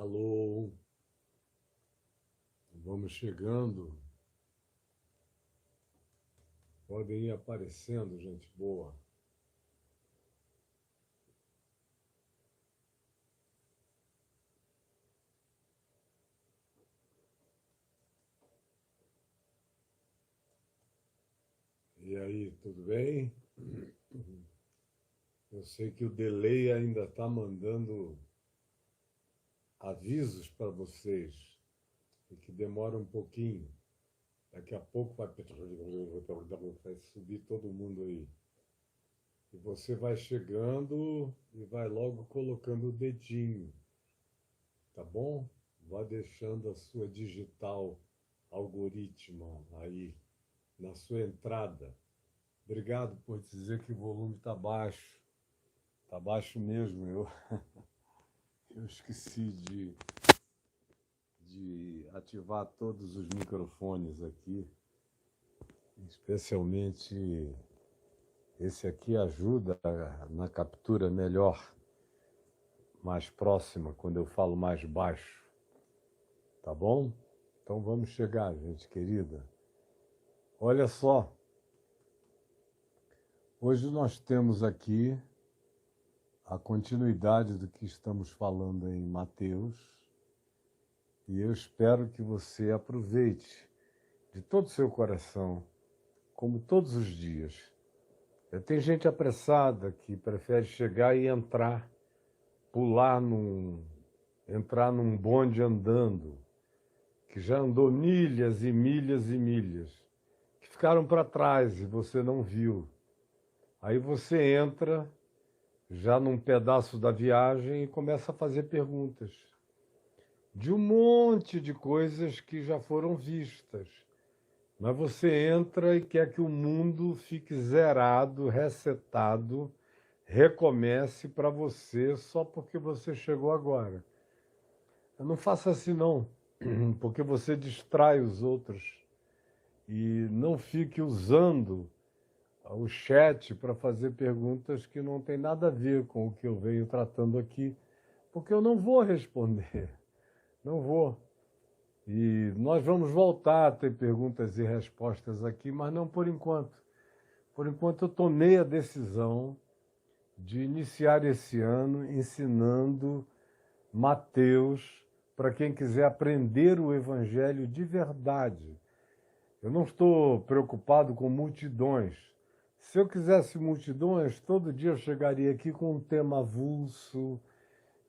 Alô, vamos chegando. Podem ir aparecendo, gente boa. E aí, tudo bem? Eu sei que o delay ainda está mandando avisos para vocês e que demora um pouquinho. Daqui a pouco vai subir todo mundo aí. E você vai chegando e vai logo colocando o dedinho, tá bom? Vá deixando a sua digital algoritmo aí na sua entrada. Obrigado por dizer que o volume está baixo. Está baixo mesmo. Eu esqueci de ativar todos os microfones aqui. Especialmente esse aqui ajuda na captura melhor, mais próxima, quando eu falo mais baixo. Tá bom? Então vamos chegar, gente querida. Olha só. Hoje nós temos aqui a continuidade do que estamos falando em Mateus, e eu espero que você aproveite de todo o seu coração, como todos os dias. Tem gente apressada que prefere chegar e entrar, entrar num bonde andando, que já andou milhas e milhas e milhas, que ficaram para trás e você não viu. Aí você entra já num pedaço da viagem e começa a fazer perguntas de um monte de coisas que já foram vistas. Mas você entra e quer que o mundo fique zerado, resetado, recomece para você só porque você chegou agora. Não faça assim não, porque você distrai os outros. E não fique usando o chat para fazer perguntas que não tem nada a ver com o que eu venho tratando aqui, porque eu não vou responder, não vou. E nós vamos voltar a ter perguntas e respostas aqui, mas não por enquanto. Por enquanto eu tomei a decisão de iniciar esse ano ensinando Mateus para quem quiser aprender o Evangelho de verdade. Eu não estou preocupado com multidões. Se eu quisesse multidões, todo dia eu chegaria aqui com um tema avulso,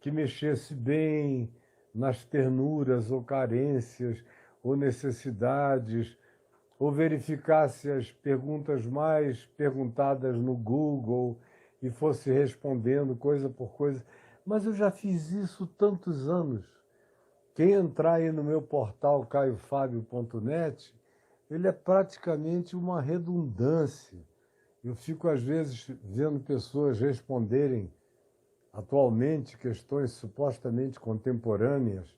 que mexesse bem nas ternuras ou carências ou necessidades, ou verificasse as perguntas mais perguntadas no Google e fosse respondendo coisa por coisa. Mas eu já fiz isso tantos anos. Quem entrar aí no meu portal caiofabio.net, ele é praticamente uma redundância. Eu fico, às vezes, vendo pessoas responderem atualmente questões supostamente contemporâneas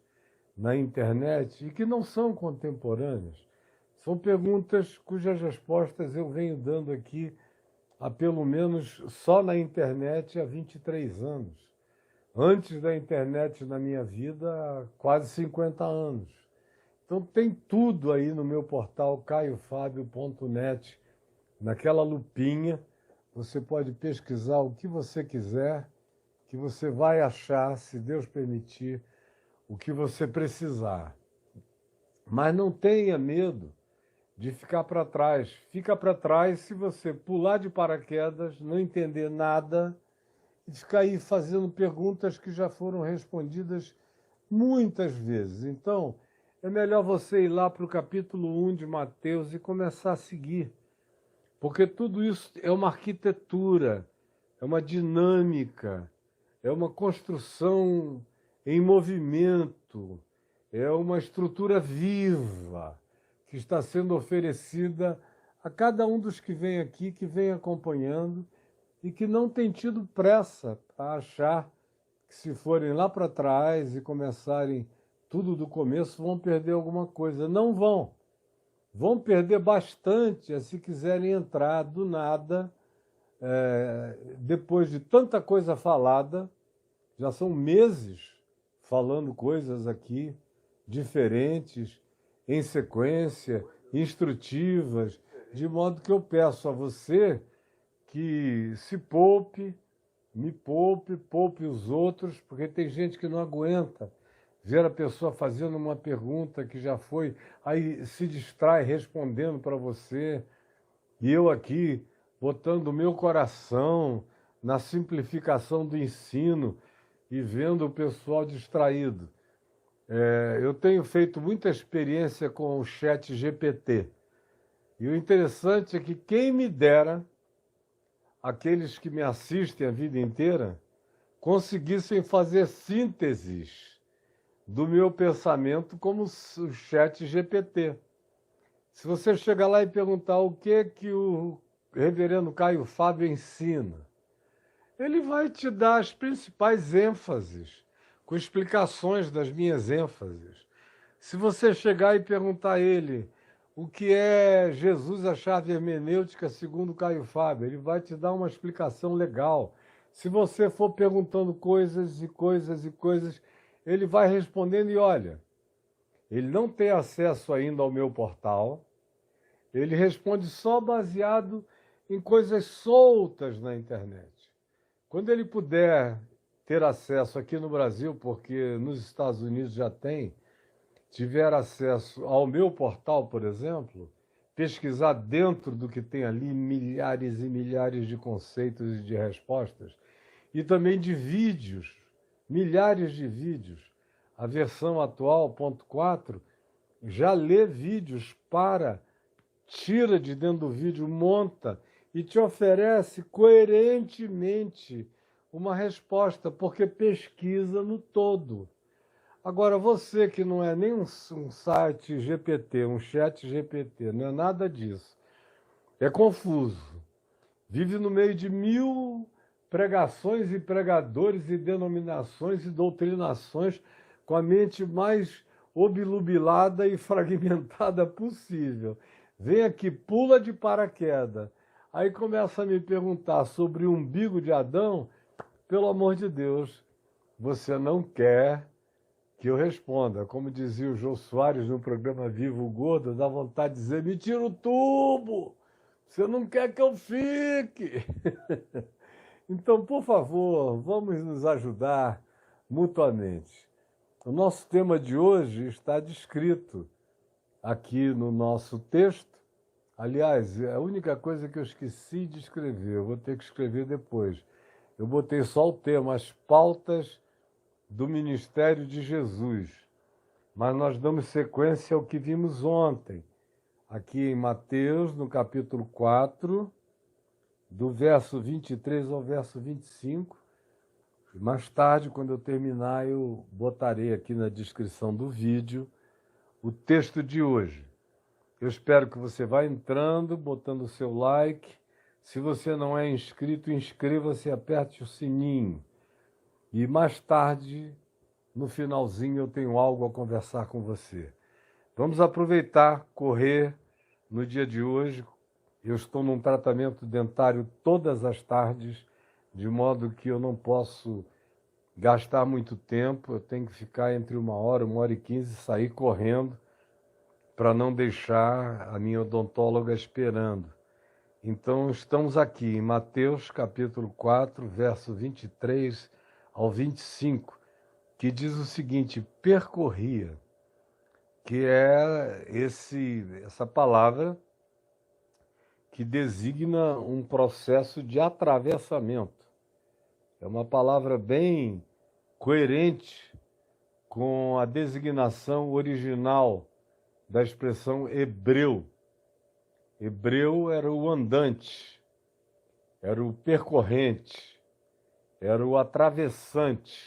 na internet e que não são contemporâneas. São perguntas cujas respostas eu venho dando aqui há pelo menos só na internet há 23 anos. Antes da internet na minha vida, há quase 50 anos. Então tem tudo aí no meu portal caiofabio.net. Naquela lupinha, você pode pesquisar o que você quiser, que você vai achar, se Deus permitir, o que você precisar. Mas não tenha medo de ficar para trás. Fica para trás se você pular de paraquedas, não entender nada e ficar aí fazendo perguntas que já foram respondidas muitas vezes. Então, é melhor você ir lá para o capítulo 1 de Mateus e começar a seguir. Porque tudo isso é uma arquitetura, é uma dinâmica, é uma construção em movimento, é uma estrutura viva que está sendo oferecida a cada um dos que vem aqui, que vem acompanhando e que não tem tido pressa a achar que se forem lá para trás e começarem tudo do começo, vão perder alguma coisa. Não vão. Vão perder bastante se quiserem entrar do nada, depois de tanta coisa falada, já são meses falando coisas aqui diferentes, em sequência, instrutivas, de modo que eu peço a você que se poupe, me poupe, poupe os outros, porque tem gente que não aguenta ver a pessoa fazendo uma pergunta que já foi, aí se distrai respondendo para você, e eu aqui botando o meu coração na simplificação do ensino e vendo o pessoal distraído. Eu tenho feito muita experiência com o chat GPT, e o interessante é que quem me dera, aqueles que me assistem a vida inteira, conseguissem fazer sínteses do meu pensamento como o chat GPT. Se você chegar lá e perguntar o que o reverendo Caio Fábio ensina, ele vai te dar as principais ênfases, com explicações das minhas ênfases. Se você chegar e perguntar a ele o que é Jesus, a chave hermenêutica segundo Caio Fábio, ele vai te dar uma explicação legal. Se você for perguntando coisas e coisas e coisas, ele vai respondendo e olha, ele não tem acesso ainda ao meu portal, ele responde só baseado em coisas soltas na internet. Quando ele puder ter acesso aqui no Brasil, porque nos Estados Unidos já tem, tiver acesso ao meu portal, por exemplo, pesquisar dentro do que tem ali milhares e milhares de conceitos e de respostas, e também de vídeos, milhares de vídeos. A versão atual, ponto 4, já lê vídeos tira de dentro do vídeo, monta e te oferece coerentemente uma resposta, porque pesquisa no todo. Agora, você que não é nem um site GPT, um chat GPT, não é nada disso, é confuso, vive no meio de 1000 pregações e pregadores e denominações e doutrinações com a mente mais obnubilada e fragmentada possível. Vem aqui, pula de paraquedas, aí começa a me perguntar sobre o umbigo de Adão. Pelo amor de Deus, você não quer que eu responda. Como dizia o Jô Soares no programa Vivo o Gordo, dá vontade de dizer, me tira o tubo, você não quer que eu fique. Então, por favor, vamos nos ajudar mutuamente. O nosso tema de hoje está descrito aqui no nosso texto. Aliás, a única coisa que eu esqueci de escrever, eu vou ter que escrever depois. Eu botei só o tema, as pautas do ministério de Jesus. Mas nós damos sequência ao que vimos ontem, aqui em Mateus, no capítulo 4, do verso 23 ao verso 25. Mais tarde, quando eu terminar, eu botarei aqui na descrição do vídeo o texto de hoje. Eu espero que você vá entrando, botando o seu like. Se você não é inscrito, inscreva-se e aperte o sininho. E mais tarde, no finalzinho, eu tenho algo a conversar com você. Vamos aproveitar, correr no dia de hoje. Eu estou num tratamento dentário todas as tardes, de modo que eu não posso gastar muito tempo. Eu tenho que ficar entre 1h e 15, sair correndo, para não deixar a minha odontóloga esperando. Então, estamos aqui em Mateus, capítulo 4, verso 23 ao 25, que diz o seguinte, percorria, que é essa palavra que designa um processo de atravessamento. É uma palavra bem coerente com a designação original da expressão hebreu. Hebreu era o andante, era o percorrente, era o atravessante,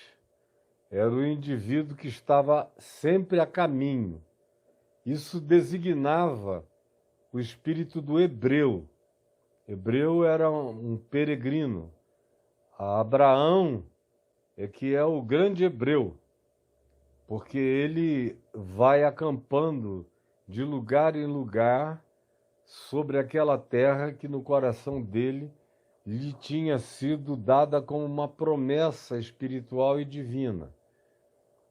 era o indivíduo que estava sempre a caminho. Isso designava o espírito do hebreu. Hebreu era um peregrino. Abraão é que é o grande hebreu, porque ele vai acampando de lugar em lugar sobre aquela terra que no coração dele lhe tinha sido dada como uma promessa espiritual e divina.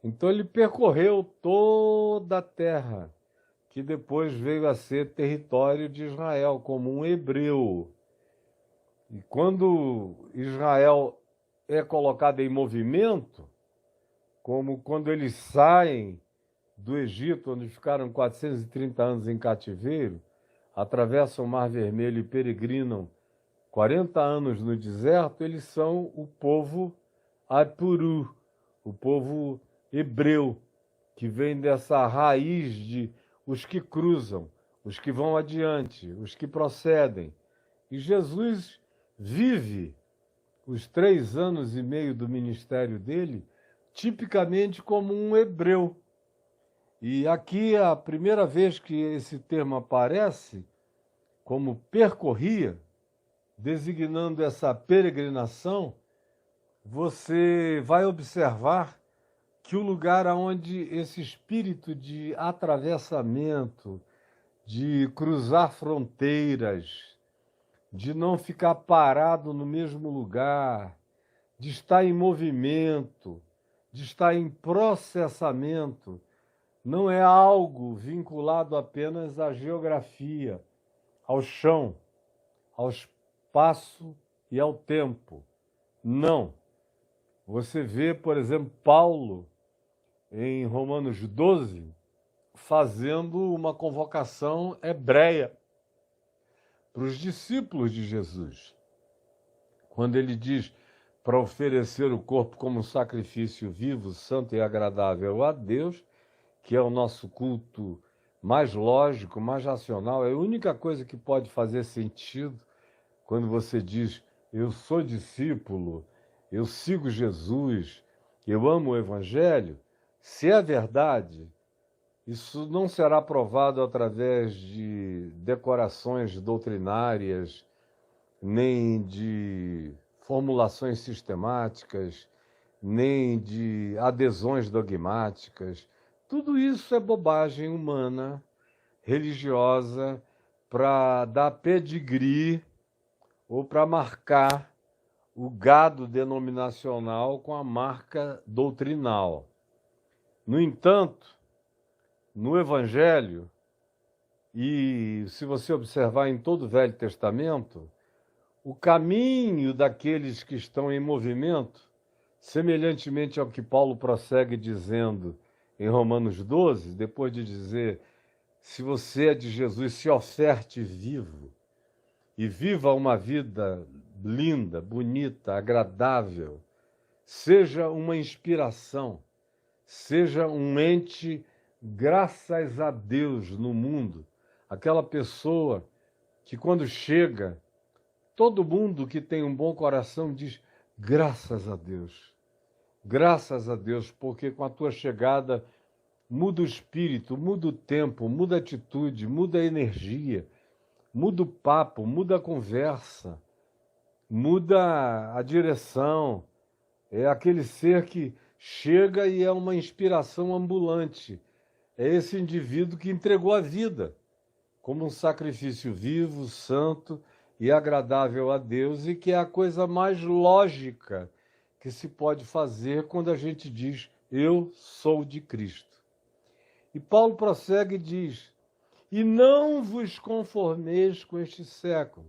Então ele percorreu toda a terra, que depois veio a ser território de Israel, como um hebreu. E quando Israel é colocado em movimento, como quando eles saem do Egito, onde ficaram 430 anos em cativeiro, atravessam o Mar Vermelho e peregrinam 40 anos no deserto, eles são o povo Apuru, o povo hebreu, que vem dessa raiz de os que cruzam, os que vão adiante, os que procedem. E Jesus vive os 3 anos e meio do ministério dele tipicamente como um hebreu. E aqui a primeira vez que esse termo aparece, como percorria, designando essa peregrinação, você vai observar que o lugar onde esse espírito de atravessamento, de cruzar fronteiras, de não ficar parado no mesmo lugar, de estar em movimento, de estar em processamento, não é algo vinculado apenas à geografia, ao chão, ao espaço e ao tempo. Não. Você vê, por exemplo, Paulo, em Romanos 12, fazendo uma convocação hebreia para os discípulos de Jesus. Quando ele diz para oferecer o corpo como sacrifício vivo, santo e agradável a Deus, que é o nosso culto mais lógico, mais racional, é a única coisa que pode fazer sentido quando você diz, eu sou discípulo, eu sigo Jesus, eu amo o Evangelho. Se é verdade, isso não será provado através de decorações doutrinárias, nem de formulações sistemáticas, nem de adesões dogmáticas. Tudo isso é bobagem humana, religiosa, para dar pedigree ou para marcar o gado denominacional com a marca doutrinal. No entanto, no Evangelho, e se você observar em todo o Velho Testamento, o caminho daqueles que estão em movimento, semelhantemente ao que Paulo prossegue dizendo em Romanos 12, depois de dizer, se você é de Jesus, se oferte vivo, e viva uma vida linda, bonita, agradável, seja uma inspiração, seja um ente, graças a Deus, no mundo, aquela pessoa que quando chega, todo mundo que tem um bom coração diz, graças a Deus, porque com a tua chegada muda o espírito, muda o tempo, muda a atitude, muda a energia, muda o papo, muda a conversa, muda a direção. É aquele ser que chega e é uma inspiração ambulante. É esse indivíduo que entregou a vida como um sacrifício vivo, santo e agradável a Deus, e que é a coisa mais lógica que se pode fazer quando a gente diz, eu sou de Cristo. E Paulo prossegue e diz, e não vos conformeis com este século.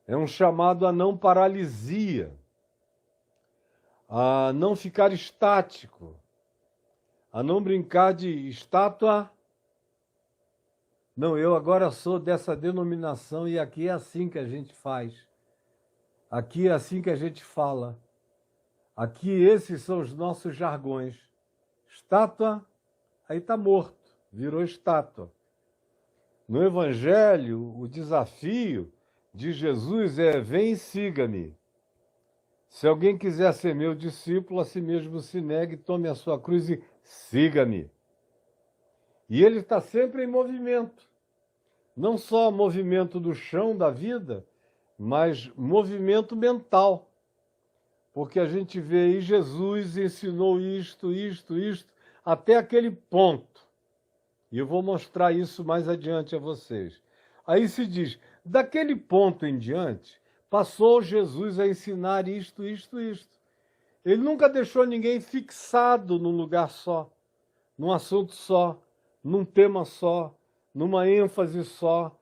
É um chamado a não paralisia, a não ficar estático, a não brincar de estátua. Não, eu agora sou dessa denominação e aqui é assim que a gente faz. Aqui é assim que a gente fala. Aqui esses são os nossos jargões. Estátua, aí está morto, virou estátua. No Evangelho, o desafio de Jesus é, vem e siga-me. Se alguém quiser ser meu discípulo, a si mesmo se negue, tome a sua cruz e siga-me. E ele está sempre em movimento. Não só movimento do chão da vida, mas movimento mental. Porque a gente vê aí, Jesus ensinou isto, até aquele ponto. E eu vou mostrar isso mais adiante a vocês. Aí se diz, daquele ponto em diante, passou Jesus a ensinar isto. Ele nunca deixou ninguém fixado num lugar só, num assunto só, num tema só, numa ênfase só.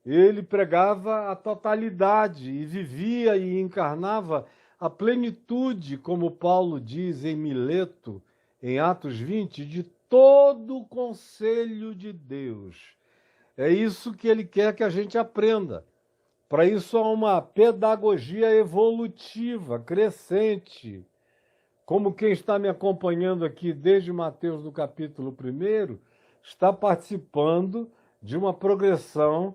Ele pregava a totalidade e vivia e encarnava a plenitude, como Paulo diz em Mileto, em Atos 20, de todo o conselho de Deus. É isso que ele quer que a gente aprenda. Para isso há uma pedagogia evolutiva, crescente. Como quem está me acompanhando aqui desde Mateus do capítulo 1, está participando de uma progressão,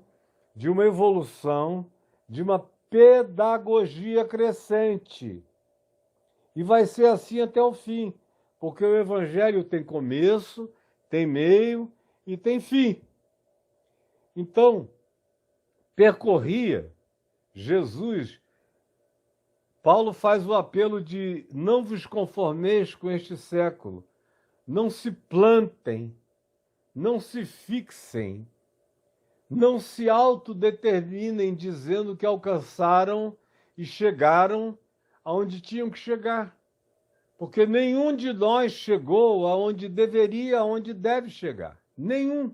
de uma evolução, de uma pedagogia crescente. E vai ser assim até o fim, porque o Evangelho tem começo, tem meio e tem fim. Então, percorria Jesus. Paulo faz o apelo de não vos conformeis com este século, não se plantem, não se fixem, não se autodeterminem dizendo que alcançaram e chegaram aonde tinham que chegar. Porque nenhum de nós chegou aonde deveria, aonde deve chegar. Nenhum.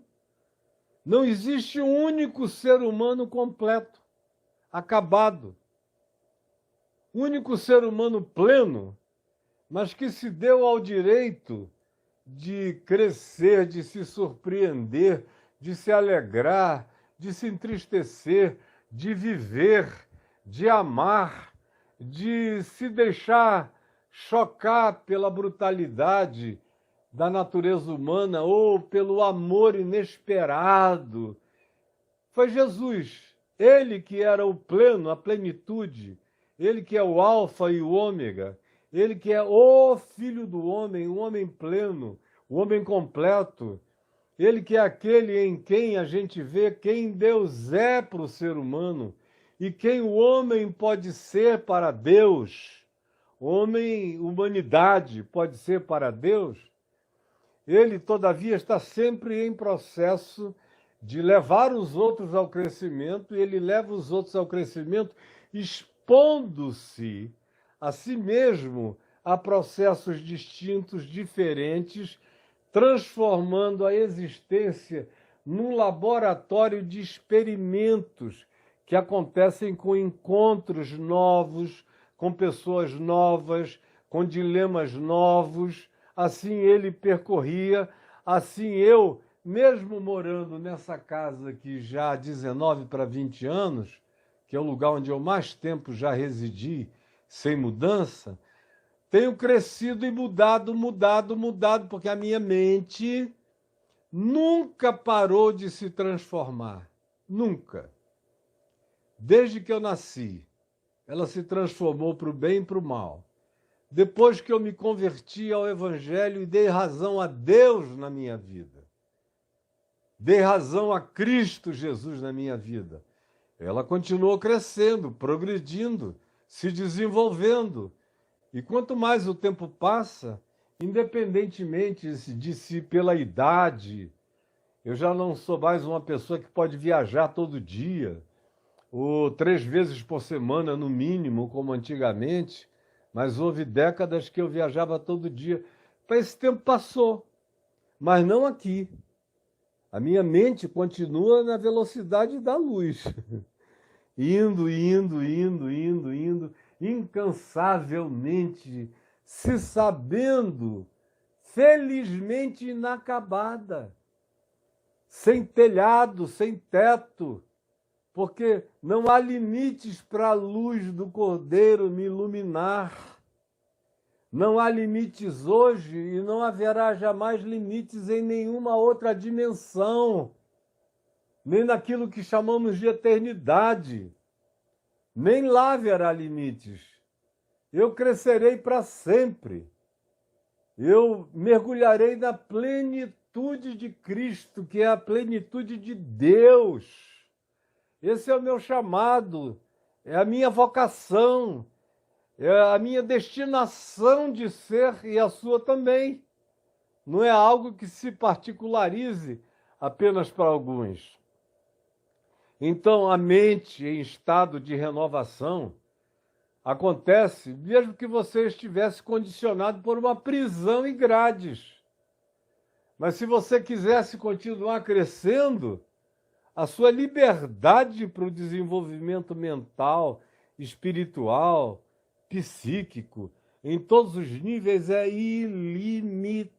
Não existe um único ser humano completo, acabado. Único ser humano pleno, mas que se deu ao direito de crescer, de se surpreender, de se alegrar, de se entristecer, de viver, de amar, de se deixar chocar pela brutalidade da natureza humana ou pelo amor inesperado. Foi Jesus, ele que era o pleno, a plenitude, ele que é o alfa e o ômega, ele que é o Filho do homem, o homem pleno, o homem completo, ele que é aquele em quem a gente vê quem Deus é para o ser humano e quem o homem pode ser para Deus. Homem, humanidade pode ser para Deus. Ele, todavia, está sempre em processo de levar os outros ao crescimento, e ele leva os outros ao crescimento expondo-se a si mesmo a processos distintos, diferentes, transformando a existência num laboratório de experimentos que acontecem com encontros novos, com pessoas novas, com dilemas novos. Assim ele percorria, assim eu, mesmo morando nessa casa aqui já há 19 para 20 anos, que é o lugar onde eu mais tempo já residi, sem mudança, tenho crescido e mudado, porque a minha mente nunca parou de se transformar. Nunca. Desde que eu nasci, ela se transformou para o bem e para o mal. Depois que eu me converti ao Evangelho e dei razão a Deus na minha vida, dei razão a Cristo Jesus na minha vida, ela continuou crescendo, progredindo, se desenvolvendo. E quanto mais o tempo passa, independentemente de se pela idade, eu já não sou mais uma pessoa que pode viajar todo dia, ou 3 vezes por semana, no mínimo, como antigamente, mas houve décadas que eu viajava todo dia. Esse tempo passou, mas não aqui. A minha mente continua na velocidade da luz, indo, incansavelmente, se sabendo felizmente inacabada, sem telhado, sem teto, porque não há limites para a luz do Cordeiro me iluminar. Não há limites hoje e não haverá jamais limites em nenhuma outra dimensão, nem naquilo que chamamos de eternidade. Nem lá haverá limites. Eu crescerei para sempre. Eu mergulharei na plenitude de Cristo, que é a plenitude de Deus. Esse é o meu chamado, é a minha vocação, é a minha destinação de ser e a sua também. Não é algo que se particularize apenas para alguns. Então, a mente em estado de renovação, acontece mesmo que você estivesse condicionado por uma prisão e grades. Mas se você quisesse continuar crescendo, a sua liberdade para o desenvolvimento mental, espiritual, psíquico, em todos os níveis é ilimitada.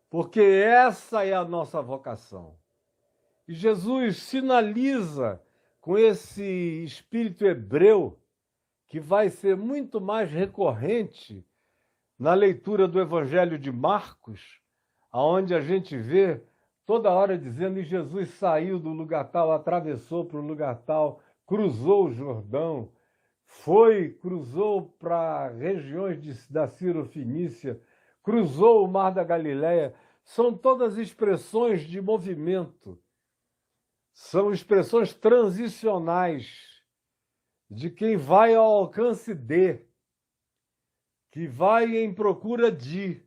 Porque essa é a nossa vocação. E Jesus sinaliza com esse espírito hebreu, que vai ser muito mais recorrente na leitura do Evangelho de Marcos, aonde a gente vê toda hora dizendo que Jesus saiu do lugar tal, atravessou para o lugar tal, cruzou o Jordão, cruzou para regiões da Ciro-Fenícia, cruzou o Mar da Galileia. São todas expressões de movimento, são expressões transicionais de quem vai ao alcance de, que vai em procura de,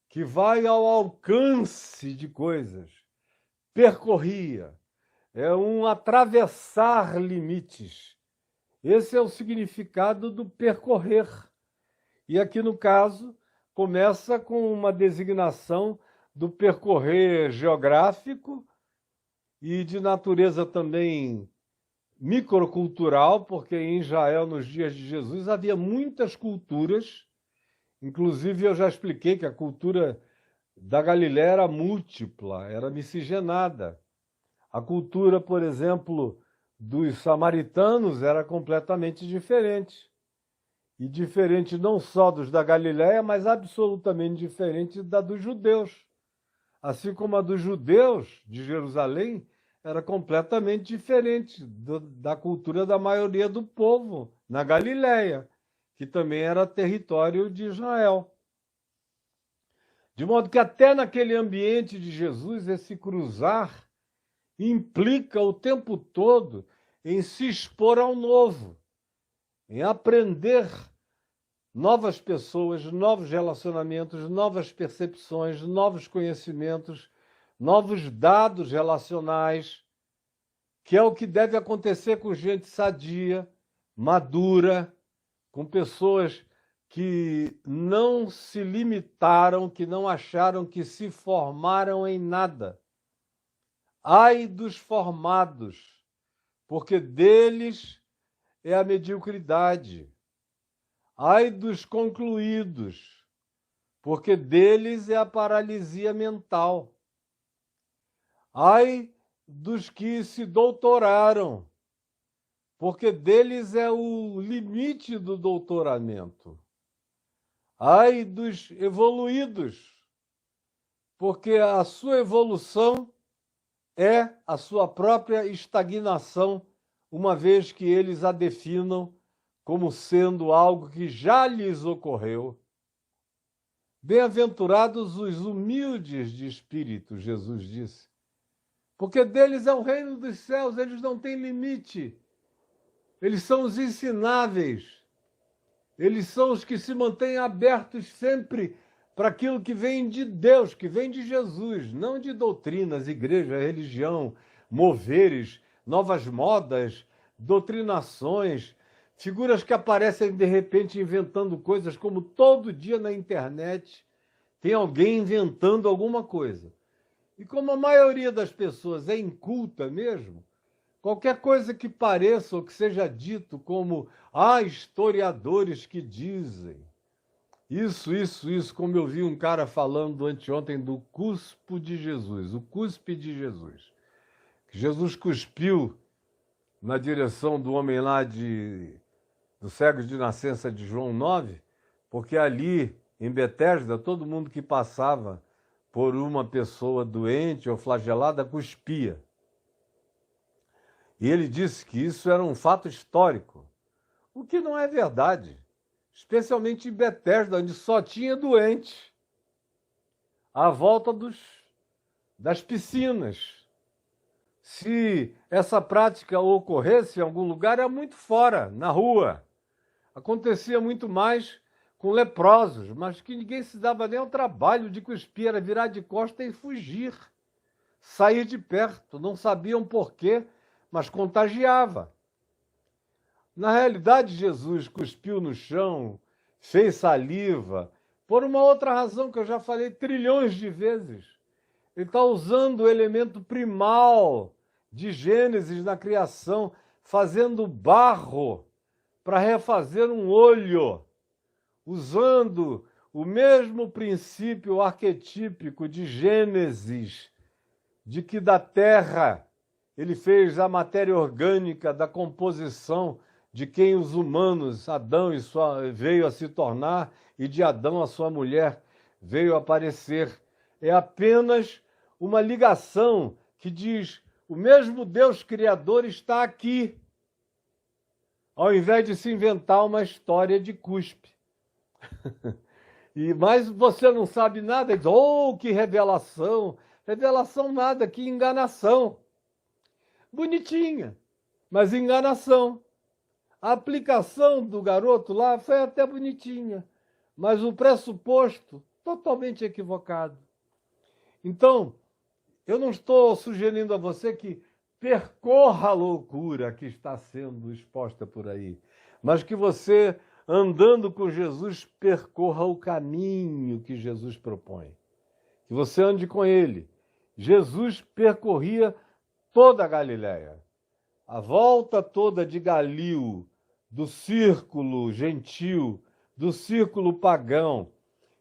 que vai ao alcance de coisas, percorria, é um atravessar limites. Esse é o significado do percorrer. E aqui, no caso, começa com uma designação do percorrer geográfico e de natureza também microcultural, porque em Israel, nos dias de Jesus, havia muitas culturas. Inclusive, eu já expliquei que a cultura da Galiléia era múltipla, era miscigenada. A cultura, por exemplo, dos samaritanos era completamente diferente. E diferente não só dos da Galiléia, mas absolutamente diferente da dos judeus. Assim como a dos judeus de Jerusalém era completamente diferente da cultura da maioria do povo na Galiléia, que também era território de Israel. De modo que até naquele ambiente de Jesus, esse cruzar implica o tempo todo em se expor ao novo, em aprender novas pessoas, novos relacionamentos, novas percepções, novos conhecimentos, novos dados relacionais, que é o que deve acontecer com gente sadia, madura, com pessoas que não se limitaram, que não acharam que se formaram em nada. Ai dos formados, porque deles é a mediocridade. Ai dos concluídos, porque deles é a paralisia mental. Ai dos que se doutoraram, porque deles é o limite do doutoramento. Ai dos evoluídos, porque a sua evolução é a sua própria estagnação, uma vez que eles a definam como sendo algo que já lhes ocorreu. Bem-aventurados os humildes de espírito, Jesus disse, porque deles é o reino dos céus, eles não têm limite. Eles são os ensináveis. Eles são os que se mantêm abertos sempre para aquilo que vem de Deus, que vem de Jesus, não de doutrinas, igreja, religião, moveres, novas modas, doutrinações, figuras que aparecem de repente inventando coisas, como todo dia na internet tem alguém inventando alguma coisa. E como a maioria das pessoas é inculta mesmo, qualquer coisa que pareça ou que seja dito como historiadores que dizem isso, como eu vi um cara falando anteontem do cuspo de Jesus, o cuspe de Jesus. Que Jesus cuspiu na direção do homem lá do cego de nascença de João 9, porque ali em Betesda todo mundo que passava por uma pessoa doente ou flagelada cuspia. E ele disse que isso era um fato histórico, o que não é verdade, especialmente em Betesda, onde só tinha doente, à volta das piscinas. Se essa prática ocorresse em algum lugar, era muito fora, na rua. Acontecia muito mais com leprosos, mas que ninguém se dava nem ao trabalho de cuspir, era virar de costas e fugir, sair de perto, não sabiam por quê, mas contagiava. Na realidade, Jesus cuspiu no chão, fez saliva, por uma outra razão que eu já falei trilhões de vezes. Ele está usando o elemento primal de Gênesis na criação, fazendo barro para refazer um olho, usando o mesmo princípio arquetípico de Gênesis, de que da terra ele fez a matéria orgânica da composição de quem os humanos, Adão veio a se tornar, e de Adão a sua mulher veio a aparecer. É apenas uma ligação que diz: o mesmo Deus Criador está aqui, ao invés de se inventar uma história de cuspe. Mas você não sabe nada, diz: oh, que revelação! Revelação nada, que enganação. Bonitinha, mas enganação. A aplicação do garoto lá foi até bonitinha, mas o pressuposto totalmente equivocado. Então, eu não estou sugerindo a você que percorra a loucura que está sendo exposta por aí, mas que você, andando com Jesus, percorra o caminho que Jesus propõe. Que você ande com ele. Jesus percorria toda a Galileia. A volta toda de Galil, do círculo gentil, do círculo pagão,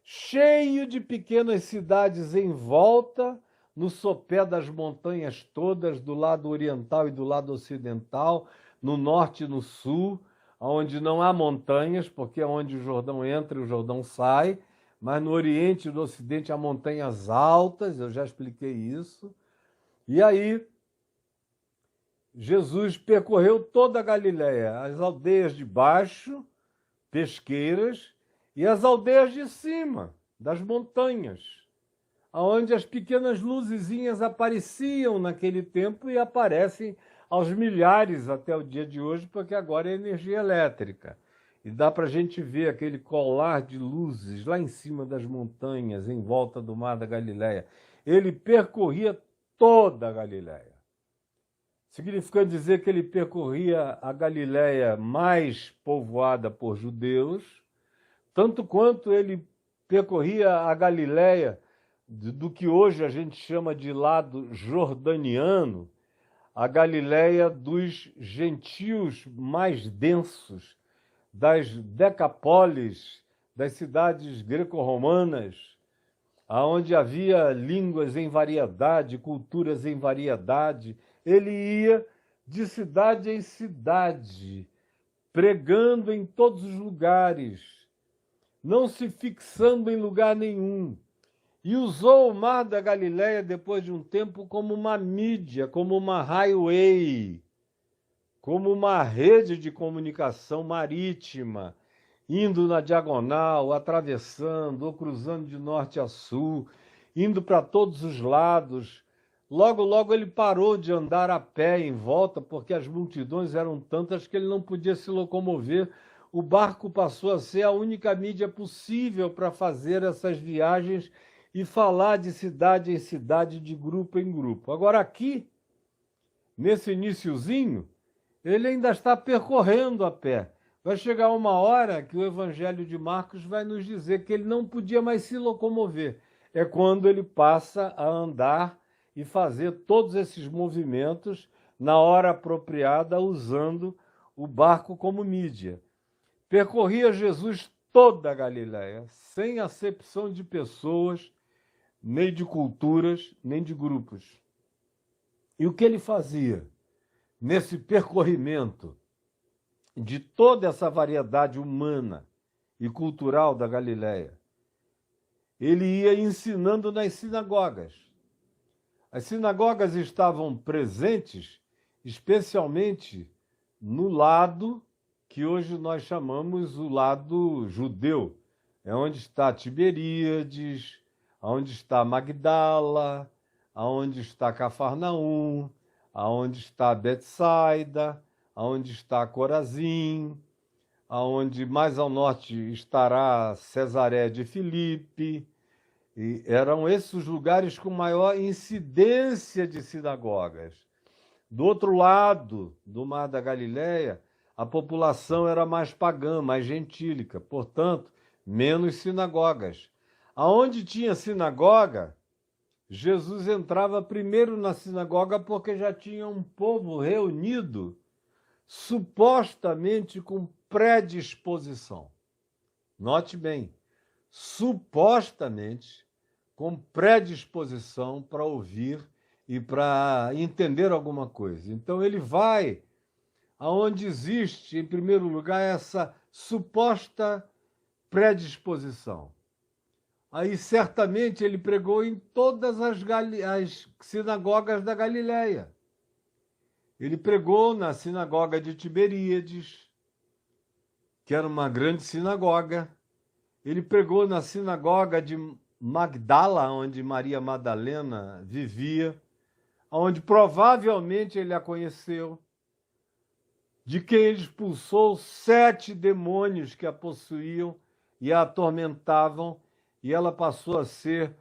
cheio de pequenas cidades em volta, no sopé das montanhas todas, do lado oriental e do lado ocidental, no norte e no sul, onde não há montanhas, porque é onde o Jordão entra e o Jordão sai, mas no oriente e no ocidente há montanhas altas, eu já expliquei isso. E aí, Jesus percorreu toda a Galileia, as aldeias de baixo, pesqueiras, e as aldeias de cima, das montanhas, onde as pequenas luzezinhas apareciam naquele tempo e aparecem aos milhares até o dia de hoje, porque agora é energia elétrica. E dá para a gente ver aquele colar de luzes lá em cima das montanhas, em volta do mar da Galileia. Ele percorria toda a Galileia. Significando dizer que ele percorria a Galileia mais povoada por judeus, tanto quanto ele percorria a Galileia do que hoje a gente chama de lado jordaniano, a Galileia dos gentios mais densos, das decapólis, das cidades greco-romanas, onde havia línguas em variedade, culturas em variedade. Ele ia de cidade em cidade, pregando em todos os lugares, não se fixando em lugar nenhum. E usou o mar da Galileia, depois de um tempo, como uma mídia, como uma highway, como uma rede de comunicação marítima, indo na diagonal, atravessando ou cruzando de norte a sul, indo para todos os lados. Logo, logo ele parou de andar a pé em volta, porque as multidões eram tantas que ele não podia se locomover. O barco passou a ser a única mídia possível para fazer essas viagens e falar de cidade em cidade, de grupo em grupo. Agora aqui, nesse iniciozinho, ele ainda está percorrendo a pé. Vai chegar uma hora que o Evangelho de Marcos vai nos dizer que ele não podia mais se locomover. É quando ele passa a andar e fazer todos esses movimentos na hora apropriada, usando o barco como mídia. Percorria Jesus toda a Galileia, sem acepção de pessoas, nem de culturas, nem de grupos. E o que ele fazia nesse percorrimento de toda essa variedade humana e cultural da Galileia? Ele ia ensinando nas sinagogas. As sinagogas estavam presentes, especialmente no lado que hoje nós chamamos o lado judeu. É onde está Tiberíades, onde está Magdala, onde está Cafarnaum, onde está Betsaida, onde está Corazim, onde mais ao norte estará Cesaré de Filipe. E eram esses os lugares com maior incidência de sinagogas. Do outro lado do Mar da Galileia, a população era mais pagã, mais gentílica, portanto, menos sinagogas. Aonde tinha sinagoga, Jesus entrava primeiro na sinagoga porque já tinha um povo reunido, supostamente com predisposição. Note bem, supostamente com predisposição para ouvir e para entender alguma coisa. Então ele vai aonde existe, em primeiro lugar, essa suposta predisposição. Aí, certamente, ele pregou em todas as sinagogas da Galileia. Ele pregou na sinagoga de Tiberíades, que era uma grande sinagoga. Ele pregou na sinagoga de Magdala, onde Maria Madalena vivia, onde provavelmente ele a conheceu, de quem ele expulsou 7 demônios que a possuíam e a atormentavam, e ela passou a ser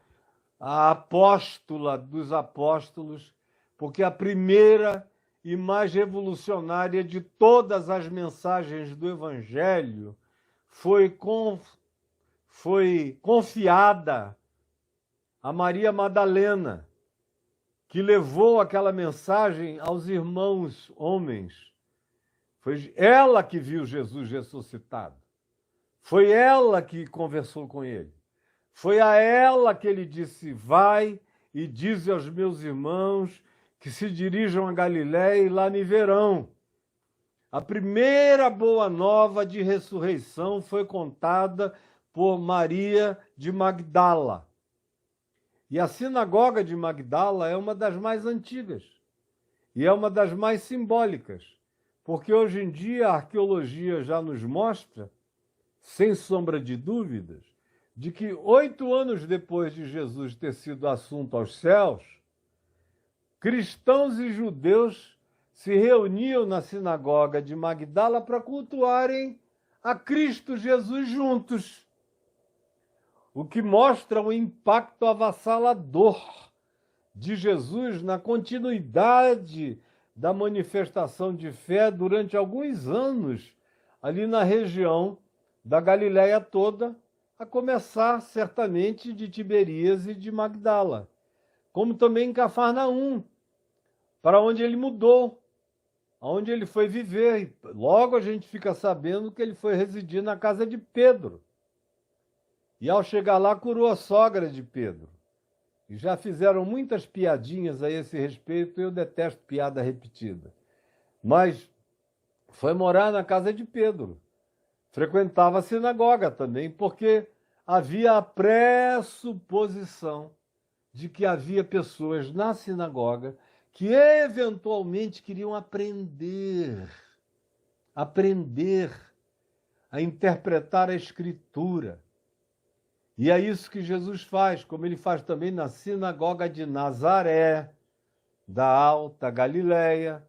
a apóstola dos apóstolos, porque a primeira e mais revolucionária de todas as mensagens do Evangelho foi confiada a Maria Madalena, que levou aquela mensagem aos irmãos homens. Foi ela que viu Jesus ressuscitado. Foi ela que conversou com ele. Foi a ela que ele disse: vai e dize aos meus irmãos que se dirijam a Galiléia e lá me verão. A primeira boa nova de ressurreição foi contada por Maria de Magdala. E a sinagoga de Magdala é uma das mais antigas e é uma das mais simbólicas, porque hoje em dia a arqueologia já nos mostra, sem sombra de dúvidas, de que 8 anos depois de Jesus ter sido assunto aos céus, cristãos e judeus se reuniam na sinagoga de Magdala para cultuarem a Cristo Jesus juntos, o que mostra o impacto avassalador de Jesus na continuidade da manifestação de fé durante alguns anos ali na região da Galiléia toda, a começar certamente de Tiberíades e de Magdala, como também em Cafarnaum, para onde ele mudou, aonde ele foi viver. Logo a gente fica sabendo que ele foi residir na casa de Pedro. E ao chegar lá, curou a sogra de Pedro. E já fizeram muitas piadinhas a esse respeito, eu detesto piada repetida. Mas foi morar na casa de Pedro. Frequentava a sinagoga também, porque havia a pressuposição de que havia pessoas na sinagoga que eventualmente queriam aprender a interpretar a Escritura. E é isso que Jesus faz, como ele faz também na sinagoga de Nazaré, da Alta Galileia.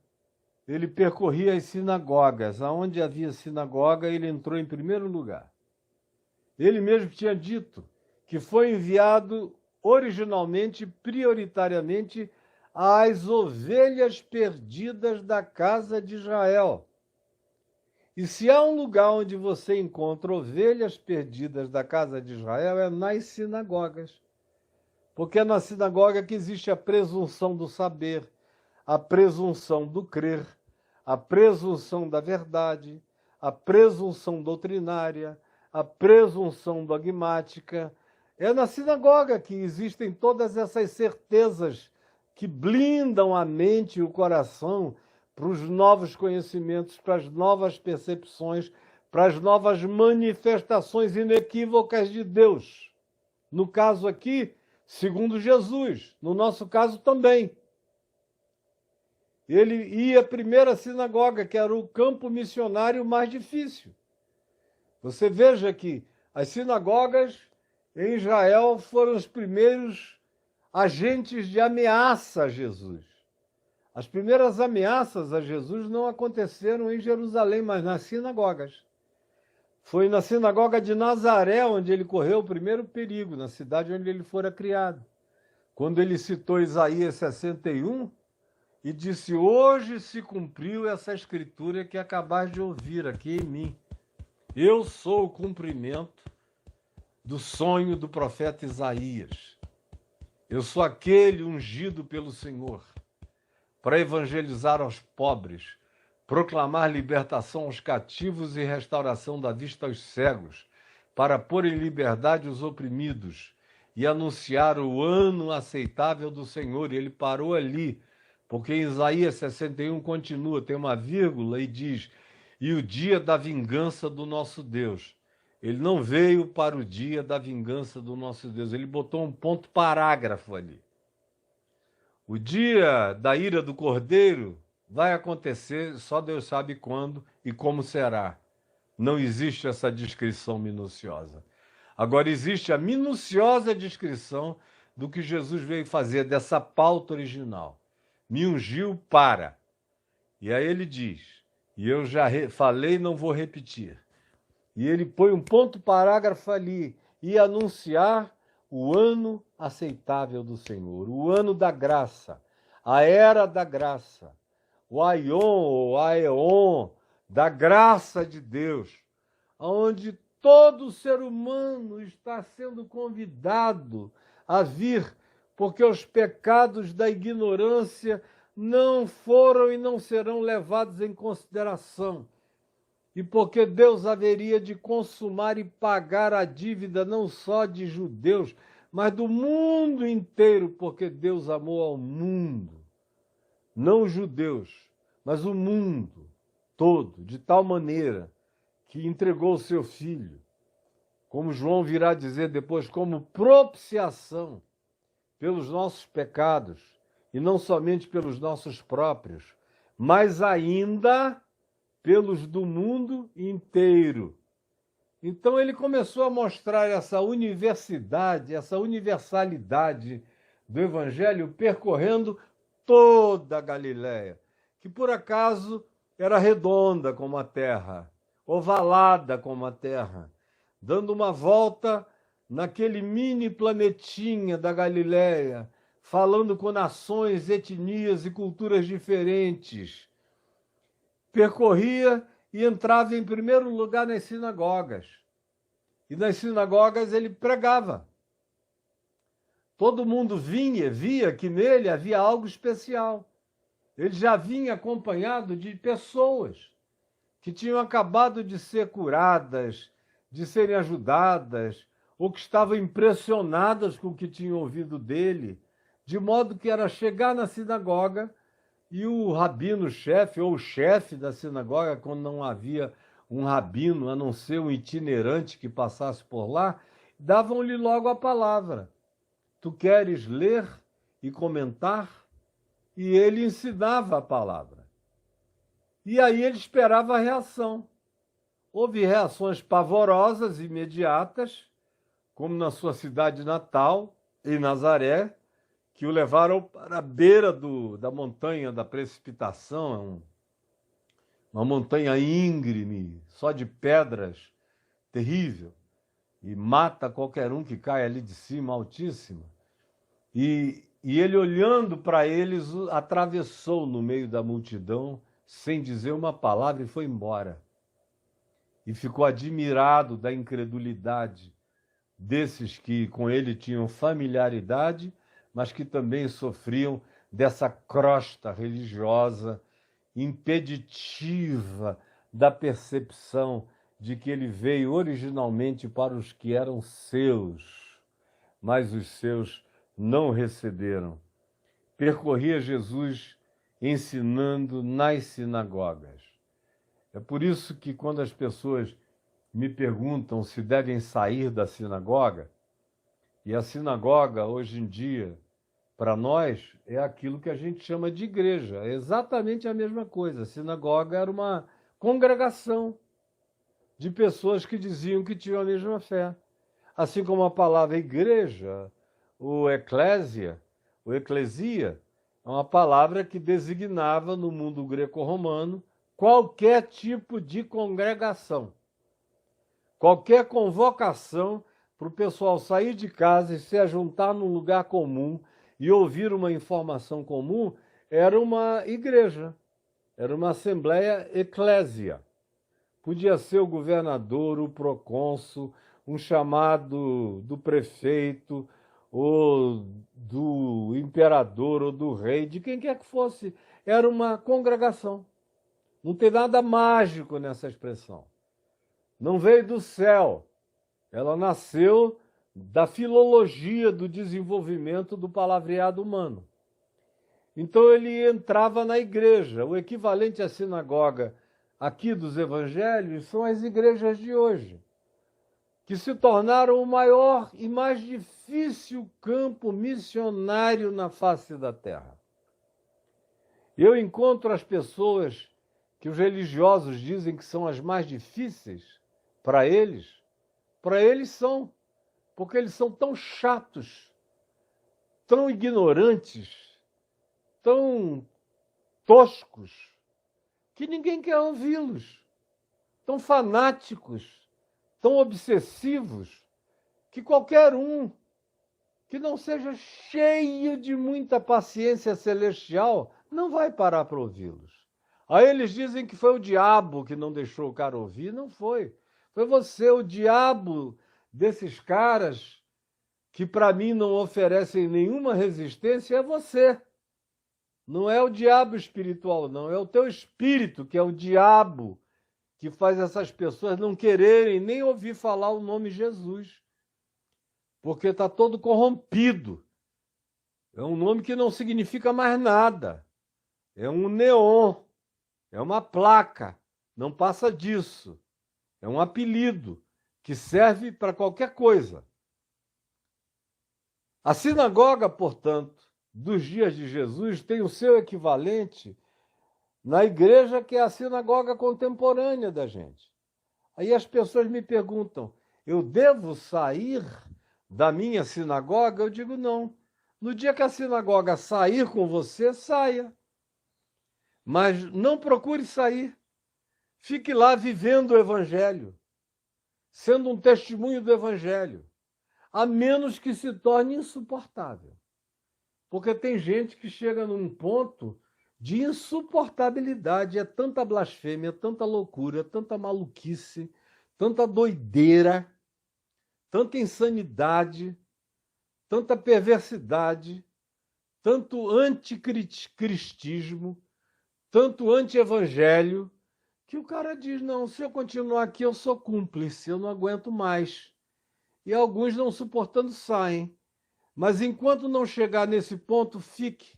Ele percorria as sinagogas. Aonde havia sinagoga, ele entrou em primeiro lugar. Ele mesmo tinha dito que foi enviado originalmente, prioritariamente, às ovelhas perdidas da casa de Israel. E se há um lugar onde você encontra ovelhas perdidas da casa de Israel, é nas sinagogas. Porque é na sinagoga que existe a presunção do saber, a presunção do crer, a presunção da verdade, a presunção doutrinária, a presunção dogmática. É na sinagoga que existem todas essas certezas que blindam a mente e o coração para os novos conhecimentos, para as novas percepções, para as novas manifestações inequívocas de Deus. No caso aqui, segundo Jesus, no nosso caso também. Ele ia à primeira sinagoga, que era o campo missionário mais difícil. Você veja que as sinagogas em Israel foram os primeiros agentes de ameaça a Jesus. As primeiras ameaças a Jesus não aconteceram em Jerusalém, mas nas sinagogas. Foi na sinagoga de Nazaré onde ele correu o primeiro perigo, na cidade onde ele fora criado. Quando ele citou Isaías 61, e disse: hoje se cumpriu essa escritura que acabais de ouvir aqui em mim. Eu sou o cumprimento do sonho do profeta Isaías. Eu sou aquele ungido pelo Senhor para evangelizar aos pobres, proclamar libertação aos cativos e restauração da vista aos cegos, para pôr em liberdade os oprimidos e anunciar o ano aceitável do Senhor. E ele parou ali, porque em Isaías 61 continua, tem uma vírgula e diz: e o dia da vingança do nosso Deus. Ele não veio para o dia da vingança do nosso Deus, ele botou um ponto parágrafo ali. O dia da ira do Cordeiro vai acontecer, só Deus sabe quando e como será. Não existe essa descrição minuciosa. Agora, existe a minuciosa descrição do que Jesus veio fazer, dessa pauta original. Me ungiu para. E aí ele diz, e eu já falei, não vou repetir. E ele põe um ponto parágrafo ali, e anunciar o ano aceitável do Senhor, o ano da graça, a era da graça, o aion, ou aeon, da graça de Deus, onde todo ser humano está sendo convidado a vir, porque os pecados da ignorância não foram e não serão levados em consideração. E porque Deus haveria de consumar e pagar a dívida não só de judeus, mas do mundo inteiro, porque Deus amou ao mundo, não os judeus, mas o mundo todo, de tal maneira que entregou o seu Filho, como João virá dizer depois, como propiciação pelos nossos pecados, e não somente pelos nossos próprios, mas ainda pelos do mundo inteiro. Então ele começou a mostrar essa universidade, essa universalidade do Evangelho, percorrendo toda a Galiléia, que por acaso era redonda como a terra, ovalada como a terra, dando uma volta naquele mini planetinha da Galiléia, falando com nações, etnias e culturas diferentes. Percorria e entrava em primeiro lugar nas sinagogas. E nas sinagogas ele pregava. Todo mundo via que nele havia algo especial. Ele já vinha acompanhado de pessoas que tinham acabado de ser curadas, de serem ajudadas, ou que estavam impressionadas com o que tinham ouvido dele, de modo que era chegar na sinagoga e o rabino-chefe, ou o chefe da sinagoga, quando não havia um rabino, a não ser um itinerante que passasse por lá, davam-lhe logo a palavra. Tu queres ler e comentar? E ele ensinava a palavra. E aí ele esperava a reação. Houve reações pavorosas, imediatas, como na sua cidade natal, em Nazaré, que o levaram para a beira da montanha da precipitação, uma montanha íngreme, só de pedras, terrível, e mata qualquer um que cai ali de cima, altíssima. E ele, olhando para eles, atravessou no meio da multidão, sem dizer uma palavra, e foi embora. E ficou admirado da incredulidade desses que com ele tinham familiaridade, mas que também sofriam dessa crosta religiosa impeditiva da percepção de que ele veio originalmente para os que eram seus, mas os seus não receberam. Percorria Jesus ensinando nas sinagogas. É por isso que quando as pessoas me perguntam se devem sair da sinagoga, e a sinagoga hoje em dia, para nós, é aquilo que a gente chama de igreja, é exatamente a mesma coisa. A sinagoga era uma congregação de pessoas que diziam que tinham a mesma fé. Assim como a palavra igreja, o eclésia, o eclesia, é uma palavra que designava no mundo greco-romano qualquer tipo de congregação, qualquer convocação para o pessoal sair de casa e se ajuntar num lugar comum e ouvir uma informação comum era uma igreja, era uma assembleia eclésia. Podia ser o governador, o procônsul, um chamado do prefeito, ou do imperador, ou do rei, de quem quer que fosse. Era uma congregação. Não tem nada mágico nessa expressão. Não veio do céu. Ela nasceu da filologia do desenvolvimento do palavreado humano. Então ele entrava na igreja. O equivalente à sinagoga aqui dos evangelhos são as igrejas de hoje, que se tornaram o maior e mais difícil campo missionário na face da terra. Eu encontro as pessoas que os religiosos dizem que são as mais difíceis para eles são, porque eles são tão chatos, tão ignorantes, tão toscos, que ninguém quer ouvi-los, tão fanáticos, tão obsessivos, que qualquer um que não seja cheio de muita paciência celestial não vai parar para ouvi-los. Aí eles dizem que foi o diabo que não deixou o cara ouvir. Não foi. Foi você, o diabo desses caras que para mim não oferecem nenhuma resistência, é você. Não é o diabo espiritual, não. É o teu espírito, que é o diabo, que faz essas pessoas não quererem nem ouvir falar o nome Jesus. Porque está todo corrompido. É um nome que não significa mais nada. É um neon. É uma placa. Não passa disso. É um apelido que serve para qualquer coisa. A sinagoga, portanto, dos dias de Jesus tem o seu equivalente na igreja, que é a sinagoga contemporânea da gente. Aí as pessoas me perguntam, eu devo sair da minha sinagoga? Eu digo não. No dia que a sinagoga sair com você, saia. Mas não procure sair. Fique lá vivendo o evangelho, sendo um testemunho do evangelho, a menos que se torne insuportável. Porque tem gente que chega num ponto de insuportabilidade, é tanta blasfêmia, tanta loucura, tanta maluquice, tanta doideira, tanta insanidade, tanta perversidade, tanto anticristismo, tanto anti-evangelho, que o cara diz, não, se eu continuar aqui eu sou cúmplice, eu não aguento mais. E alguns não suportando saem. Mas enquanto não chegar nesse ponto, fique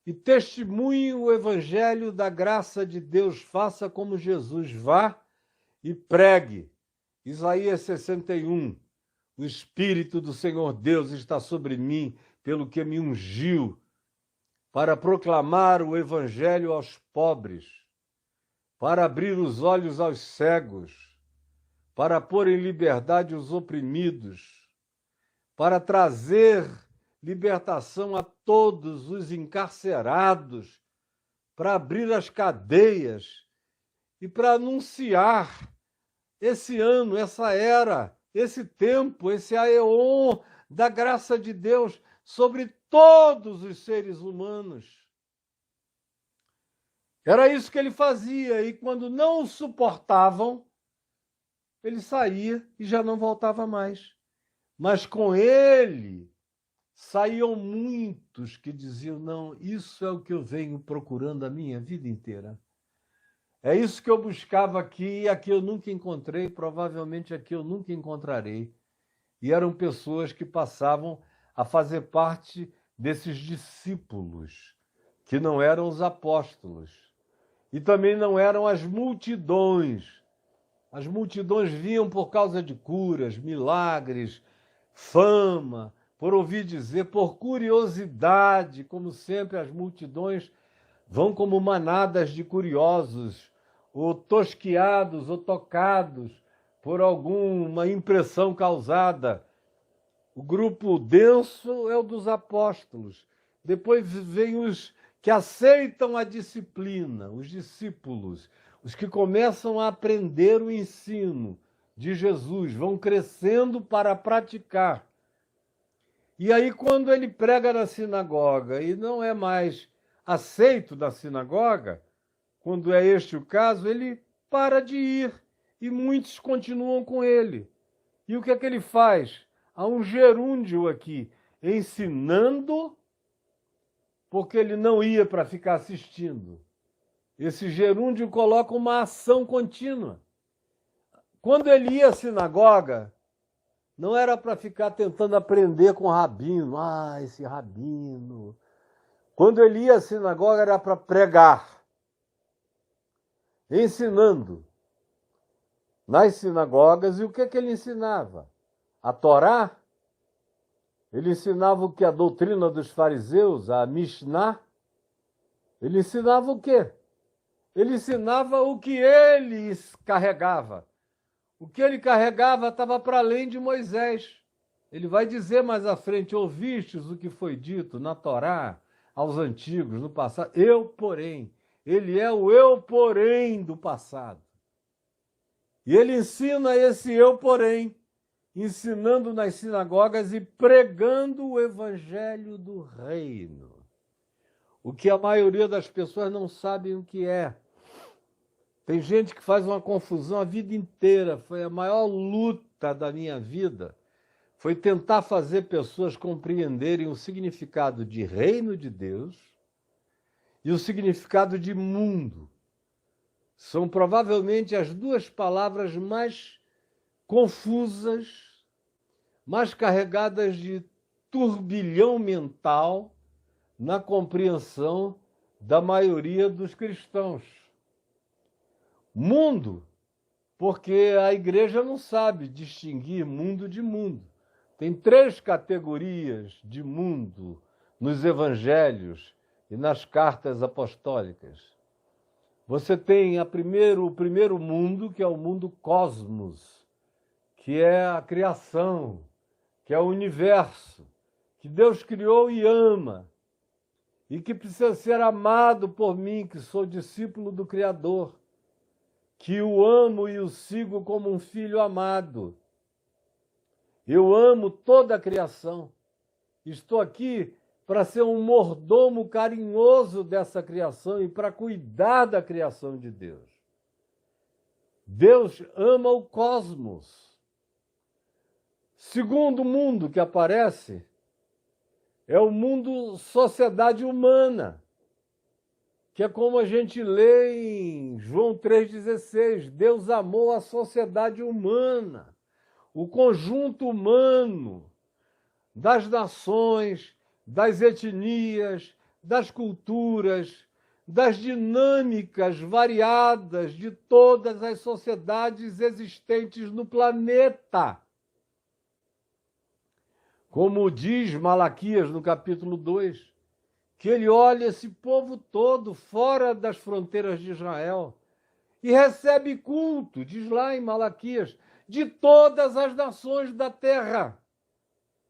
e testemunhe o evangelho da graça de Deus, faça como Jesus, vá e pregue. Isaías 61, o Espírito do Senhor Deus está sobre mim, pelo que me ungiu, para proclamar o evangelho aos pobres, para abrir os olhos aos cegos, para pôr em liberdade os oprimidos, para trazer libertação a todos os encarcerados, para abrir as cadeias e para anunciar esse ano, essa era, esse tempo, esse aeon da graça de Deus sobre todos os seres humanos. Era isso que ele fazia, e quando não o suportavam, ele saía e já não voltava mais. Mas com ele saíam muitos que diziam, não, isso é o que eu venho procurando a minha vida inteira. É isso que eu buscava aqui, e aqui eu nunca encontrei, provavelmente aqui eu nunca encontrarei. E eram pessoas que passavam a fazer parte desses discípulos, que não eram os apóstolos. E também não eram as multidões. As multidões vinham por causa de curas, milagres, fama, por ouvir dizer, por curiosidade, como sempre as multidões vão como manadas de curiosos, ou tosquiados ou tocados por alguma impressão causada. O grupo denso é o dos apóstolos. Depois vem os que aceitam a disciplina, os discípulos, os que começam a aprender o ensino de Jesus, vão crescendo para praticar. E aí, quando ele prega na sinagoga, e não é mais aceito da sinagoga, quando é este o caso, ele para de ir e muitos continuam com ele. E o que é que ele faz? Há um gerúndio aqui, ensinando, porque ele não ia para ficar assistindo. Esse gerúndio coloca uma ação contínua. Quando ele ia à sinagoga, não era para ficar tentando aprender com o rabino. Ah, esse rabino. Quando ele ia à sinagoga, era para pregar, ensinando nas sinagogas. E o que é que ele ensinava? A Torá? Ele ensinava o que? A doutrina dos fariseus, a Mishnah? Ele ensinava o quê? Ele ensinava o que ele carregava. O que ele carregava estava para além de Moisés. Ele vai dizer mais à frente: ouvistes o que foi dito na Torá aos antigos, no passado. Eu, porém. Ele é o eu, porém, do passado. E ele ensina esse eu, porém, ensinando nas sinagogas e pregando o evangelho do reino. O que a maioria das pessoas não sabem o que é. Tem gente que faz uma confusão a vida inteira. Foi a maior luta da minha vida. Foi tentar fazer pessoas compreenderem o significado de reino de Deus e o significado de mundo. São provavelmente as duas palavras mais confusas, mais carregadas de turbilhão mental na compreensão da maioria dos cristãos. Mundo, porque a igreja não sabe distinguir mundo de mundo. Tem 3 categorias de mundo nos evangelhos e nas cartas apostólicas. Você tem o primeiro mundo, que é o mundo cosmos, que é a criação, que é o universo, que Deus criou e ama, e que precisa ser amado por mim, que sou discípulo do Criador, que o amo e o sigo como um filho amado. Eu amo toda a criação. Estou aqui para ser um mordomo carinhoso dessa criação e para cuidar da criação de Deus. Deus ama o cosmos. Segundo mundo que aparece é o mundo sociedade humana, que é como a gente lê em João 3,16. Deus amou a sociedade humana, o conjunto humano das nações, das etnias, das culturas, das dinâmicas variadas de todas as sociedades existentes no planeta. Como diz Malaquias no capítulo 2, que ele olha esse povo todo fora das fronteiras de Israel e recebe culto, diz lá em Malaquias, de todas as nações da terra,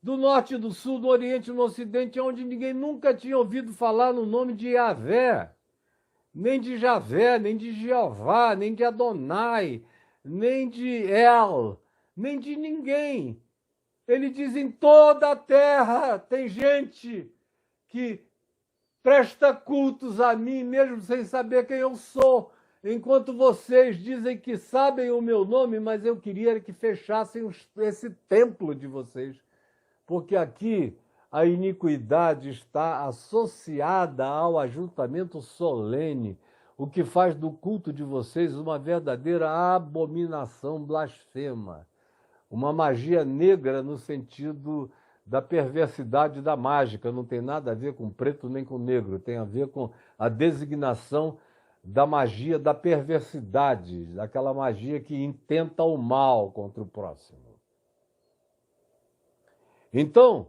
do norte, do sul, do oriente, no ocidente, onde ninguém nunca tinha ouvido falar no nome de Yahvé, nem de Javé, nem de Jeová, nem de Adonai, nem de El, nem de ninguém. Ele diz: em toda a terra tem gente que presta cultos a mim, mesmo sem saber quem eu sou, enquanto vocês dizem que sabem o meu nome, mas eu queria que fechassem esse templo de vocês, porque aqui a iniquidade está associada ao ajuntamento solene, o que faz do culto de vocês uma verdadeira abominação blasfema, uma magia negra no sentido da perversidade da mágica. Não tem nada a ver com preto nem com negro, tem a ver com a designação da magia da perversidade, daquela magia que intenta o mal contra o próximo. Então,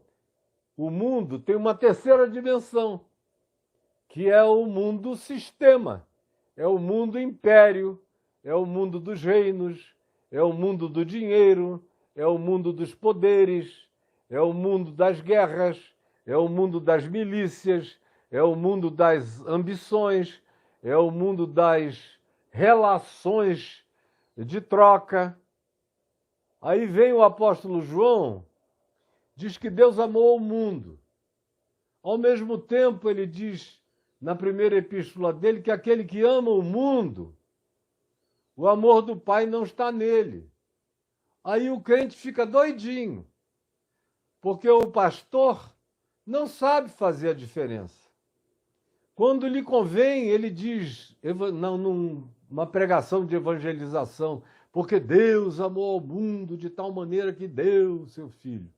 o mundo tem uma terceira dimensão, que é o mundo sistema, é o mundo império, é o mundo dos reinos, é o mundo do dinheiro, é o mundo dos poderes, é o mundo das guerras, é o mundo das milícias, é o mundo das ambições, é o mundo das relações de troca. Aí vem o apóstolo João, diz que Deus amou o mundo. Ao mesmo tempo, ele diz na primeira epístola dele, que aquele que ama o mundo, o amor do Pai não está nele. Aí o crente fica doidinho, porque o pastor não sabe fazer a diferença. Quando lhe convém, ele diz, numa pregação de evangelização, porque Deus amou ao mundo de tal maneira que deu o seu Filho.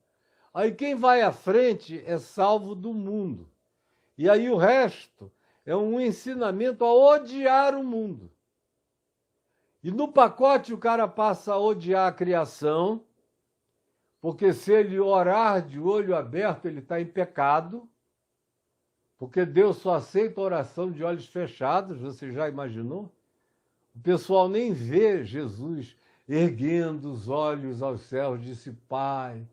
Aí quem vai à frente é salvo do mundo. E aí o resto é um ensinamento a odiar o mundo. E no pacote o cara passa a odiar a criação, porque se ele orar de olho aberto, ele está em pecado, porque Deus só aceita oração de olhos fechados, você já imaginou? O pessoal nem vê Jesus erguendo os olhos aos céus, disse, Pai,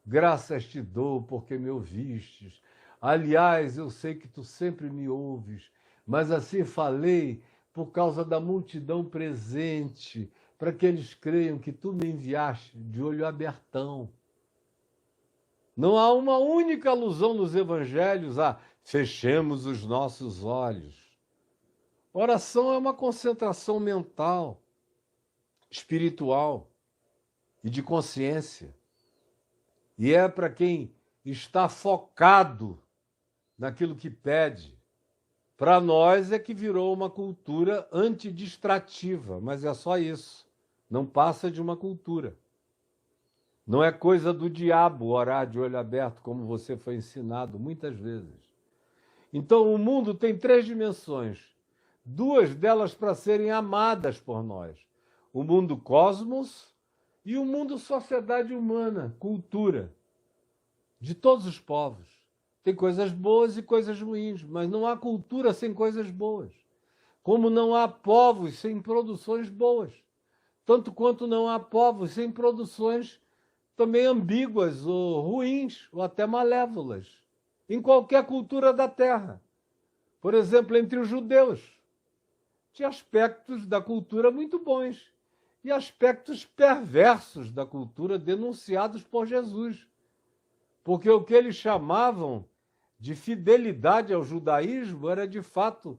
graças te dou porque me ouvistes. Aliás, eu sei que tu sempre me ouves, mas assim falei por causa da multidão presente, para que eles creiam que tu me enviaste de olho abertão. Não há uma única alusão nos evangelhos a fechemos os nossos olhos. Oração é uma concentração mental, espiritual e de consciência. E é para quem está focado naquilo que pede. Para nós é que virou uma cultura antidistrativa, mas é só isso. Não passa de uma cultura. Não é coisa do diabo orar de olho aberto, como você foi ensinado muitas vezes. Então, o mundo tem 3 dimensões, 2 delas para serem amadas por nós. O mundo cosmos e o mundo sociedade humana, cultura, de todos os povos. Tem coisas boas e coisas ruins, mas não há cultura sem coisas boas. Como não há povos sem produções boas. Tanto quanto não há povos sem produções também ambíguas ou ruins, ou até malévolas, em qualquer cultura da Terra. Por exemplo, entre os judeus, tinha aspectos da cultura muito bons e aspectos perversos da cultura denunciados por Jesus. Porque o que eles chamavam de fidelidade ao judaísmo era, de fato,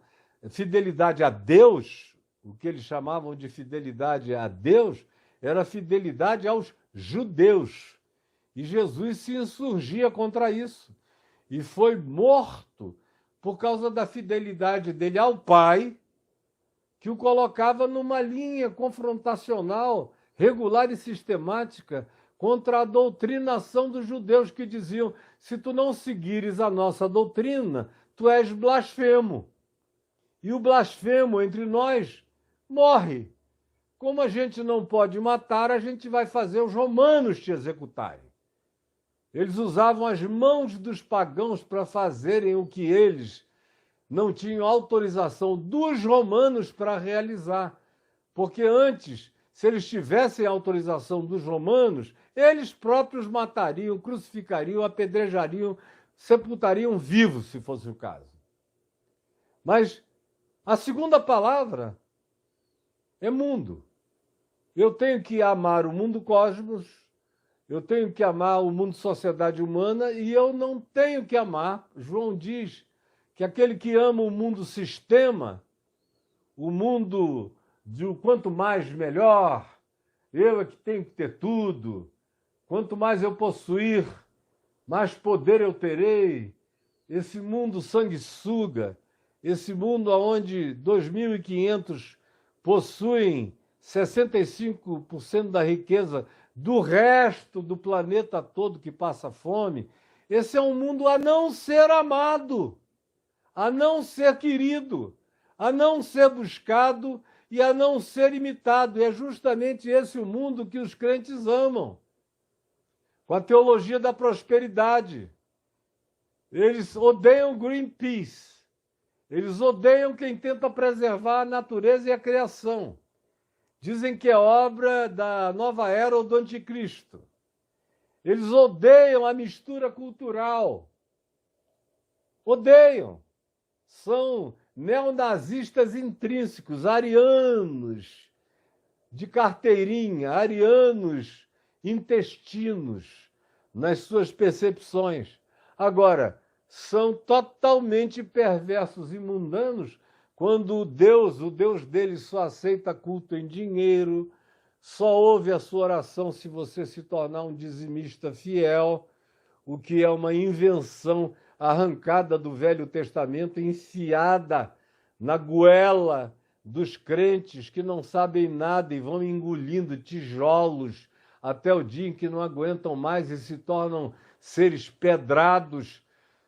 fidelidade a Deus. O que eles chamavam de fidelidade a Deus era fidelidade aos judeus. E Jesus se insurgia contra isso. E foi morto por causa da fidelidade dele ao Pai, que o colocava numa linha confrontacional, regular e sistemática, contra a doutrinação dos judeus, que diziam, se tu não seguires a nossa doutrina, tu és blasfemo. E o blasfemo entre nós morre. Como a gente não pode matar, a gente vai fazer os romanos te executarem. Eles usavam as mãos dos pagãos para fazerem o que eles não tinham autorização dos romanos para realizar. Porque antes, se eles tivessem autorização dos romanos, eles próprios matariam, crucificariam, apedrejariam, sepultariam vivos, se fosse o caso. Mas a segunda palavra é mundo. Eu tenho que amar o mundo cosmos, eu tenho que amar o mundo sociedade humana e eu não tenho que amar. João diz que aquele que ama o mundo sistema, o mundo de quanto mais melhor, eu é que tenho que ter tudo, quanto mais eu possuir, mais poder eu terei. Esse mundo sanguessuga, esse mundo onde 2.500 possuem 65% da riqueza do resto do planeta todo que passa fome, esse é um mundo a não ser amado, a não ser querido, a não ser buscado e a não ser imitado. E é justamente esse o mundo que os crentes amam, com a teologia da prosperidade. Eles odeiam Greenpeace, eles odeiam quem tenta preservar a natureza e a criação. Dizem que é obra da nova era ou do anticristo. Eles odeiam a mistura cultural. Odeiam. São neonazistas intrínsecos, arianos de carteirinha, arianos intestinos nas suas percepções. Agora, são totalmente perversos e mundanos, quando o Deus deles só aceita culto em dinheiro, só ouve a sua oração se você se tornar um dizimista fiel, o que é uma invenção arrancada do Velho Testamento, enfiada na goela dos crentes que não sabem nada e vão engolindo tijolos até o dia em que não aguentam mais e se tornam seres pedrados,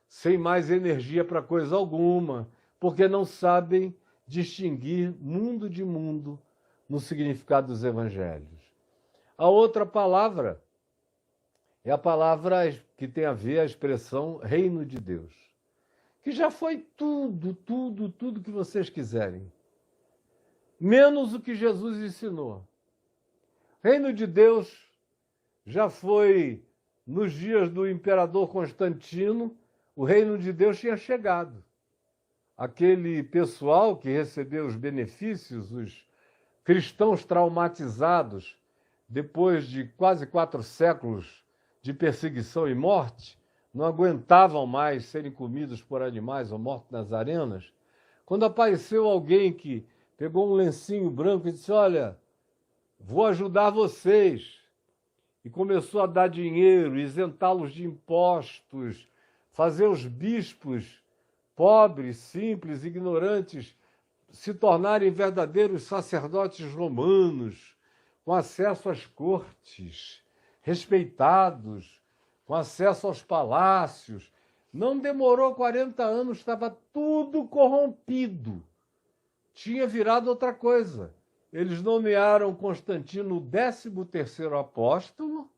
sem mais energia para coisa alguma, porque não sabem distinguir mundo de mundo no significado dos evangelhos. A outra palavra é a palavra que tem a ver a expressão reino de Deus, que já foi tudo que vocês quiserem, menos o que Jesus ensinou. Reino de Deus já foi nos dias do imperador Constantino, o reino de Deus tinha chegado. Aquele pessoal que recebeu os benefícios, os cristãos traumatizados, depois de quase 4 séculos de perseguição e morte, não aguentavam mais serem comidos por animais ou mortos nas arenas. Quando apareceu alguém que pegou um lencinho branco e disse: olha, vou ajudar vocês, e começou a dar dinheiro, isentá-los de impostos, fazer os bispos pobres, simples, ignorantes, se tornarem verdadeiros sacerdotes romanos, com acesso às cortes, respeitados, com acesso aos palácios. Não demorou 40 anos, estava tudo corrompido. Tinha virado outra coisa. Eles nomearam Constantino o 13º apóstolo,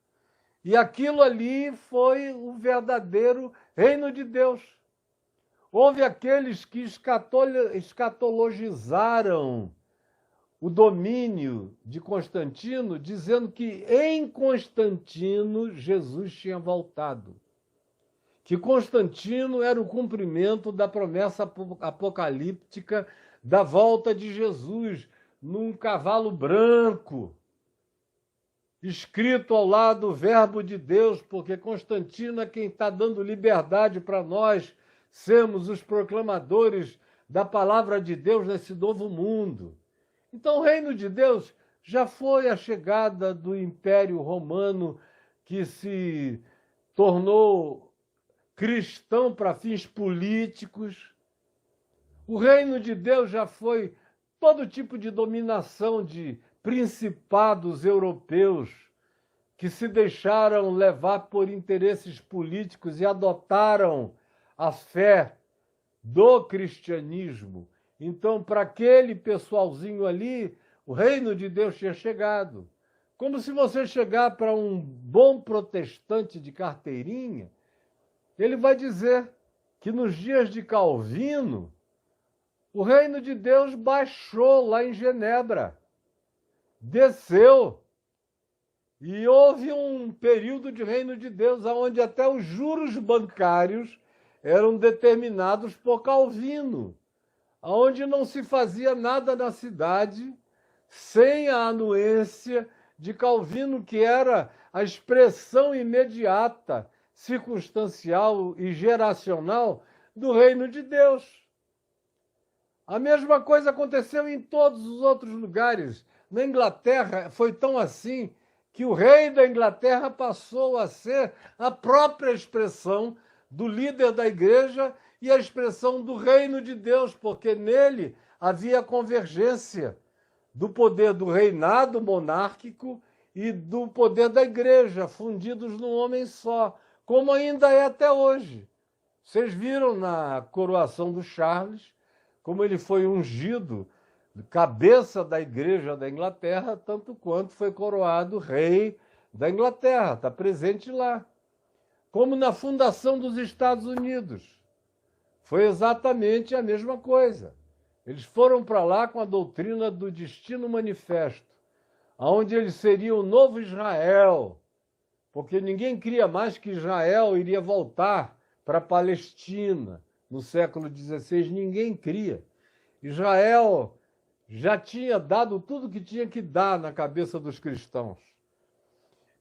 e aquilo ali foi o verdadeiro reino de Deus. Houve aqueles que escatologizaram o domínio de Constantino, dizendo que em Constantino Jesus tinha voltado. Que Constantino era o cumprimento da promessa apocalíptica da volta de Jesus num cavalo branco, escrito ao lado do Verbo de Deus, porque Constantino é quem está dando liberdade para nós sermos os proclamadores da palavra de Deus nesse novo mundo. Então, o reino de Deus já foi a chegada do Império Romano, que se tornou cristão para fins políticos. O reino de Deus já foi todo tipo de dominação de principados europeus que se deixaram levar por interesses políticos e adotaram a fé do cristianismo. Então, para aquele pessoalzinho ali, o reino de Deus tinha chegado. Como se você chegar para um bom protestante de carteirinha, ele vai dizer que nos dias de Calvino, o reino de Deus baixou lá em Genebra, desceu, e houve um período de reino de Deus onde até os juros bancários eram determinados por Calvino, onde não se fazia nada na cidade sem a anuência de Calvino, que era a expressão imediata, circunstancial e geracional do reino de Deus. A mesma coisa aconteceu em todos os outros lugares. Na Inglaterra foi tão assim que o rei da Inglaterra passou a ser a própria expressão do líder da igreja e a expressão do reino de Deus, porque nele havia convergência do poder do reinado monárquico e do poder da igreja, fundidos num homem só, como ainda é até hoje. Vocês viram na coroação do Charles, como ele foi ungido cabeça da igreja da Inglaterra, tanto quanto foi coroado rei da Inglaterra, está presente lá. Como na fundação dos Estados Unidos. Foi exatamente a mesma coisa. Eles foram para lá com a doutrina do Destino Manifesto, onde eles seriam o novo Israel, porque ninguém cria mais que Israel iria voltar para a Palestina no século XVI, ninguém cria. Israel já tinha dado tudo que tinha que dar na cabeça dos cristãos.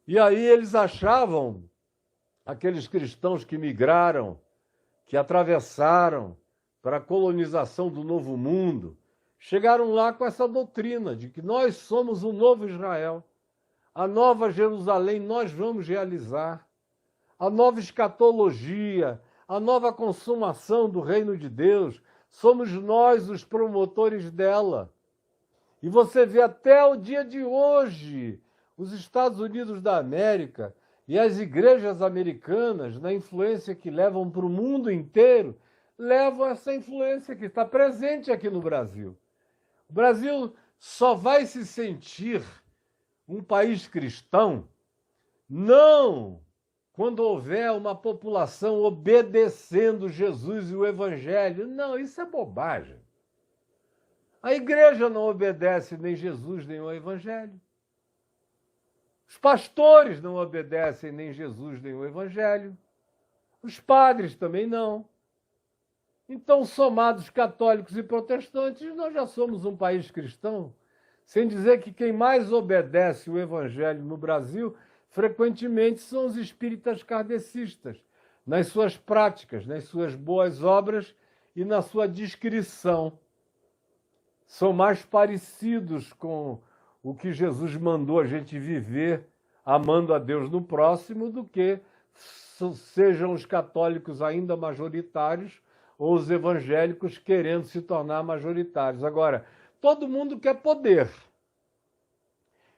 E aí eles achavam, aqueles cristãos que migraram que atravessaram para a colonização do Novo Mundo, chegaram lá com essa doutrina de que nós somos o novo Israel, a nova Jerusalém nós vamos realizar, a nova escatologia, a nova consumação do reino de Deus, somos nós os promotores dela. E você vê até o dia de hoje, os Estados Unidos da América e as igrejas americanas, na influência que levam para o mundo inteiro, levam essa influência que está presente aqui no Brasil. O Brasil só vai se sentir um país cristão não quando houver uma população obedecendo Jesus e o Evangelho. Não, isso é bobagem. A igreja não obedece nem Jesus nem o Evangelho. Os pastores não obedecem nem Jesus nem o Evangelho. Os padres também não. Então, somados católicos e protestantes, nós já somos um país cristão, sem dizer que quem mais obedece o Evangelho no Brasil, frequentemente, são os espíritas kardecistas, nas suas práticas, nas suas boas obras e na sua discrição. São mais parecidos com o que Jesus mandou a gente viver, amando a Deus no próximo, do que sejam os católicos ainda majoritários ou os evangélicos querendo se tornar majoritários. Agora, todo mundo quer poder.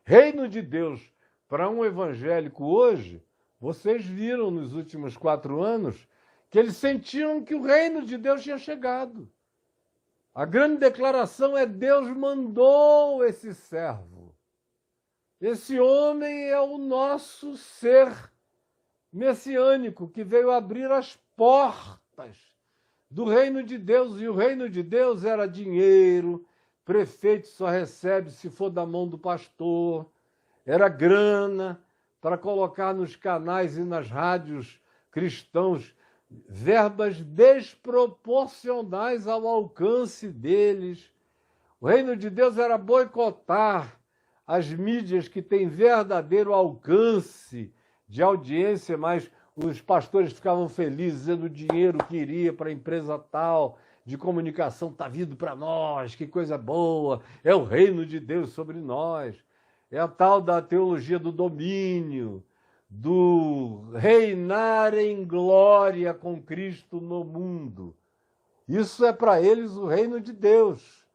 Reino de Deus para um evangélico hoje, vocês viram nos últimos 4 anos que eles sentiam que o reino de Deus tinha chegado. A grande declaração é: Deus mandou esse servo. Esse homem é o nosso ser messiânico que veio abrir as portas do reino de Deus. E o reino de Deus era dinheiro, prefeito só recebe se for da mão do pastor, era grana para colocar nos canais e nas rádios cristãos verbas desproporcionais ao alcance deles. O reino de Deus era boicotar as mídias que têm verdadeiro alcance de audiência, mas os pastores ficavam felizes, dizendo o dinheiro que iria para a empresa tal de comunicação está vindo para nós, que coisa boa, é o reino de Deus sobre nós. É a tal da teologia do domínio, do reinar em glória com Cristo no mundo. Isso é para eles o reino de Deus.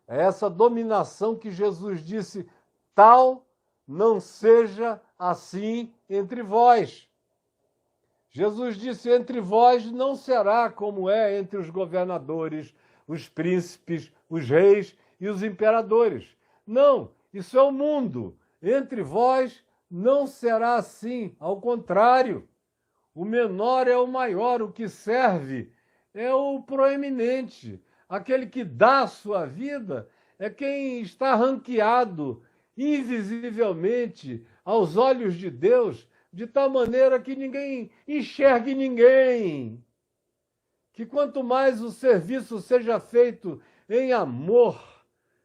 É essa dominação que Jesus disse: tal não seja assim entre vós. Jesus disse: entre vós não será como é entre os governadores, os príncipes, os reis e os imperadores. Não, isso é o mundo. Entre vós não será assim, ao contrário. O menor é o maior, o que serve é o proeminente. Aquele que dá a sua vida é quem está ranqueado invisivelmente aos olhos de Deus, de tal maneira que ninguém enxergue ninguém. Que quanto mais o serviço seja feito em amor,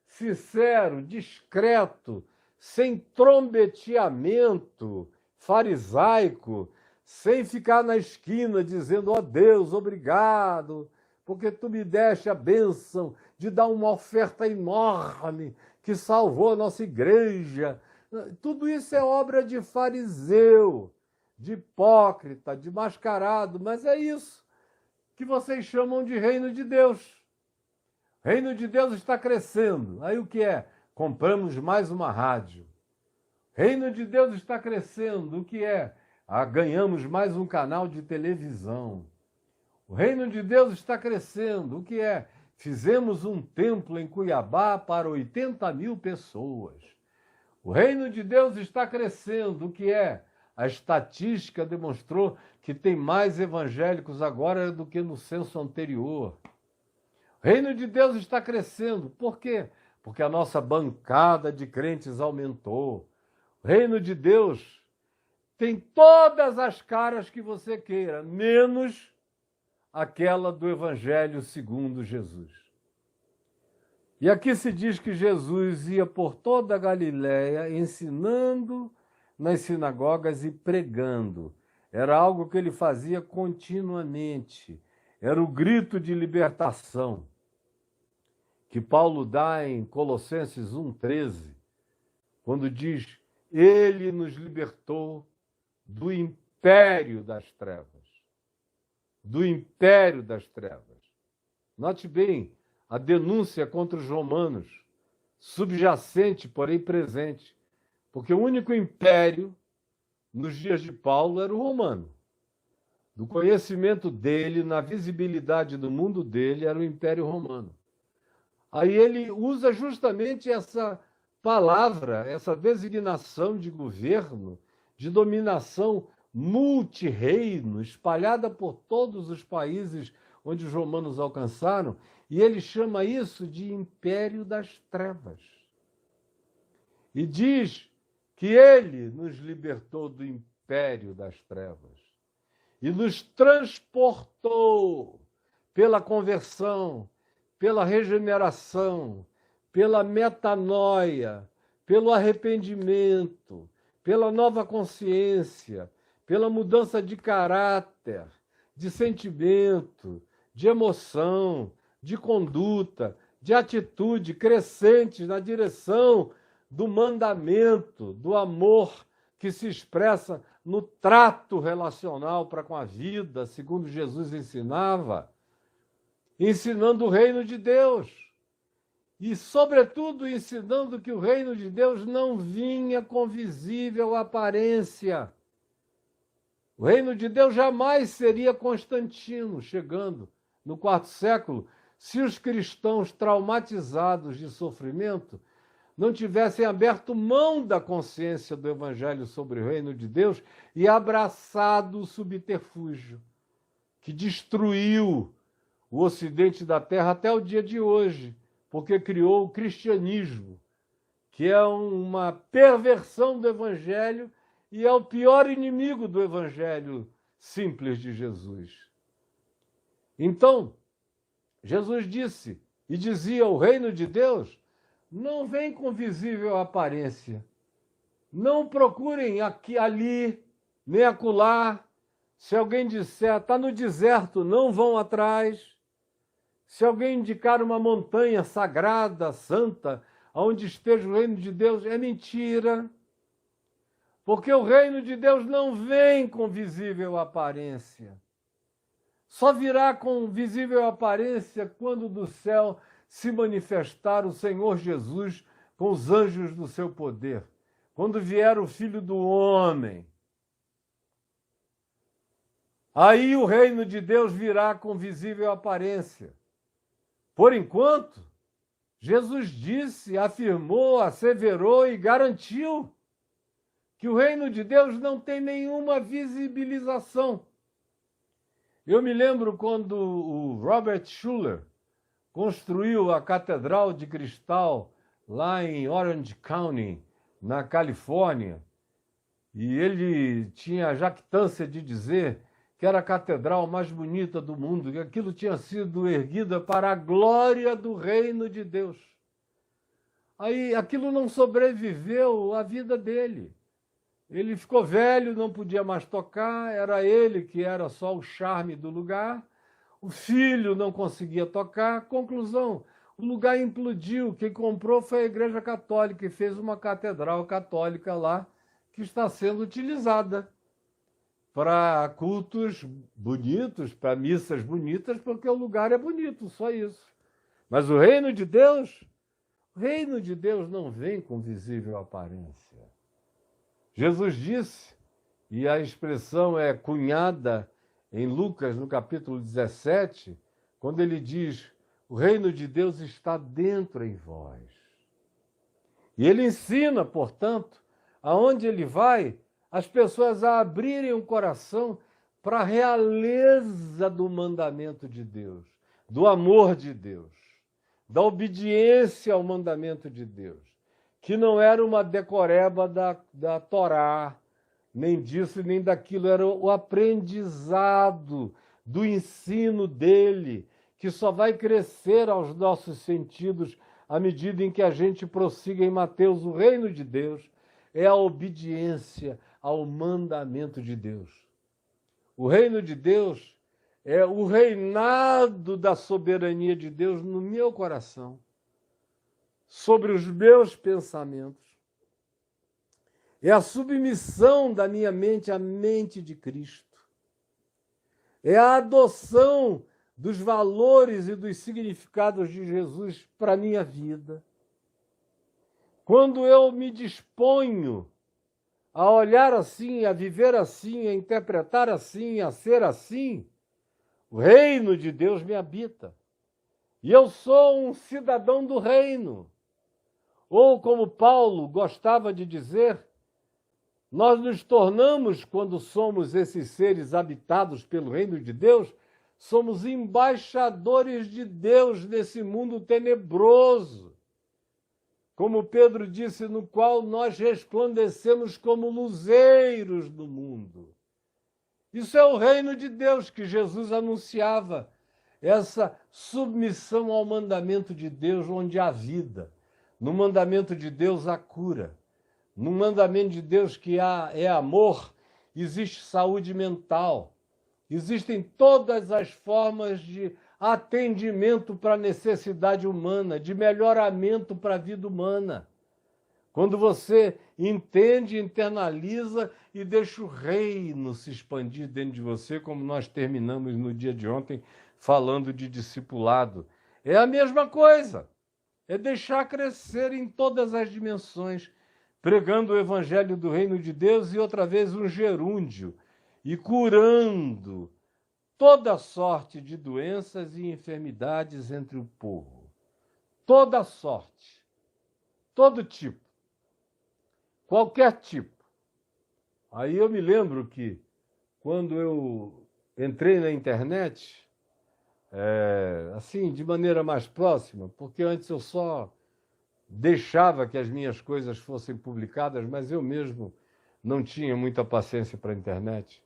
sincero, discreto, sem trombeteamento farisaico, sem ficar na esquina dizendo: ó Deus, obrigado, porque tu me deste a bênção de dar uma oferta enorme que salvou a nossa igreja. Tudo isso é obra de fariseu, de hipócrita, de mascarado, mas é isso que vocês chamam de reino de Deus. Reino de Deus está crescendo. Aí o que é? Compramos mais uma rádio. Reino de Deus está crescendo. O que é? Ganhamos mais um canal de televisão. O reino de Deus está crescendo. O que é? Fizemos um templo em Cuiabá para 80.000 pessoas. O reino de Deus está crescendo. O que é? A estatística demonstrou que tem mais evangélicos agora do que no censo anterior. O reino de Deus está crescendo. Por quê? Porque a nossa bancada de crentes aumentou. O reino de Deus tem todas as caras que você queira, menos aquela do Evangelho segundo Jesus. E aqui se diz que Jesus ia por toda a Galiléia ensinando nas sinagogas e pregando. Era algo que ele fazia continuamente. Era o grito de libertação que Paulo dá em Colossenses 1,13, quando diz: Ele nos libertou do império das trevas. Do império das trevas. Note bem a denúncia contra os romanos, subjacente, porém presente, porque o único império nos dias de Paulo era o romano. Do conhecimento dele, na visibilidade do mundo dele, era o Império Romano. Aí ele usa justamente essa palavra, essa designação de governo, de dominação multirreino, espalhada por todos os países onde os romanos alcançaram, e ele chama isso de Império das Trevas. E diz que ele nos libertou do Império das Trevas e nos transportou pela conversão, pela regeneração, pela metanoia, pelo arrependimento, pela nova consciência, pela mudança de caráter, de sentimento, de emoção, de conduta, de atitude crescente na direção do mandamento, do amor que se expressa no trato relacional para com a vida, segundo Jesus ensinava, ensinando o reino de Deus e, sobretudo, ensinando que o reino de Deus não vinha com visível aparência. O reino de Deus jamais seria Constantino, chegando no IV século, se os cristãos traumatizados de sofrimento não tivessem aberto mão da consciência do evangelho sobre o reino de Deus e abraçado o subterfúgio que destruiu o ocidente da terra até o dia de hoje, porque criou o cristianismo, que é uma perversão do evangelho e é o pior inimigo do evangelho simples de Jesus. Então, Jesus disse e dizia: o reino de Deus não vem com visível aparência. Não procurem aqui, ali, nem acolá. Se alguém disser, está no deserto, não vão atrás. Se alguém indicar uma montanha sagrada, santa, onde esteja o reino de Deus, é mentira. Porque o reino de Deus não vem com visível aparência. Só virá com visível aparência quando do céu se manifestar o Senhor Jesus com os anjos do seu poder. Quando vier o Filho do Homem. Aí o reino de Deus virá com visível aparência. Por enquanto, Jesus disse, afirmou, asseverou e garantiu que o reino de Deus não tem nenhuma visibilização. Eu me lembro quando o Robert Schuller construiu a Catedral de Cristal lá em Orange County, na Califórnia, e ele tinha a jactância de dizer que era a catedral mais bonita do mundo, que aquilo tinha sido erguida para a glória do reino de Deus. Aí aquilo não sobreviveu à vida dele. Ele ficou velho, não podia mais tocar, era ele que era só o charme do lugar. O filho não conseguia tocar. Conclusão, o lugar implodiu. Quem comprou foi a Igreja Católica e fez uma catedral católica lá que está sendo utilizada para cultos bonitos, para missas bonitas, porque o lugar é bonito, só isso. Mas o reino de Deus não vem com visível aparência. Jesus disse, e a expressão é cunhada em Lucas, no capítulo 17, quando ele diz: o reino de Deus está dentro em vós. E ele ensina, portanto, aonde ele vai, as pessoas a abrirem o coração para a realeza do mandamento de Deus, do amor de Deus, da obediência ao mandamento de Deus, que não era uma decoreba da Torá, nem disso nem daquilo, era o aprendizado do ensino dele, que só vai crescer aos nossos sentidos à medida em que a gente prossiga em Mateus. O reino de Deus é a obediência ao mandamento de Deus. O reino de Deus é o reinado da soberania de Deus no meu coração, sobre os meus pensamentos. É a submissão da minha mente à mente de Cristo. É a adoção dos valores e dos significados de Jesus para a minha vida. Quando eu me disponho a olhar assim, a viver assim, a interpretar assim, a ser assim, o reino de Deus me habita. E eu sou um cidadão do reino. Ou, como Paulo gostava de dizer, nós nos tornamos, quando somos esses seres habitados pelo reino de Deus, somos embaixadores de Deus nesse mundo tenebroso. Como Pedro disse, no qual nós resplandecemos como luzeiros do mundo. Isso é o reino de Deus que Jesus anunciava, essa submissão ao mandamento de Deus, onde há vida. No mandamento de Deus há cura. No mandamento de Deus que é amor, existe saúde mental. Existem todas as formas de atendimento para a necessidade humana, de melhoramento para a vida humana. Quando você entende, internaliza e deixa o reino se expandir dentro de você, como nós terminamos no dia de ontem falando de discipulado. É a mesma coisa. É deixar crescer em todas as dimensões, pregando o evangelho do reino de Deus e outra vez um gerúndio, e curando toda sorte de doenças e enfermidades entre o povo. Toda sorte, todo tipo, qualquer tipo. Aí eu me lembro que, quando eu entrei na internet, assim, de maneira mais próxima, porque antes eu só deixava que as minhas coisas fossem publicadas, mas eu mesmo não tinha muita paciência para a internet.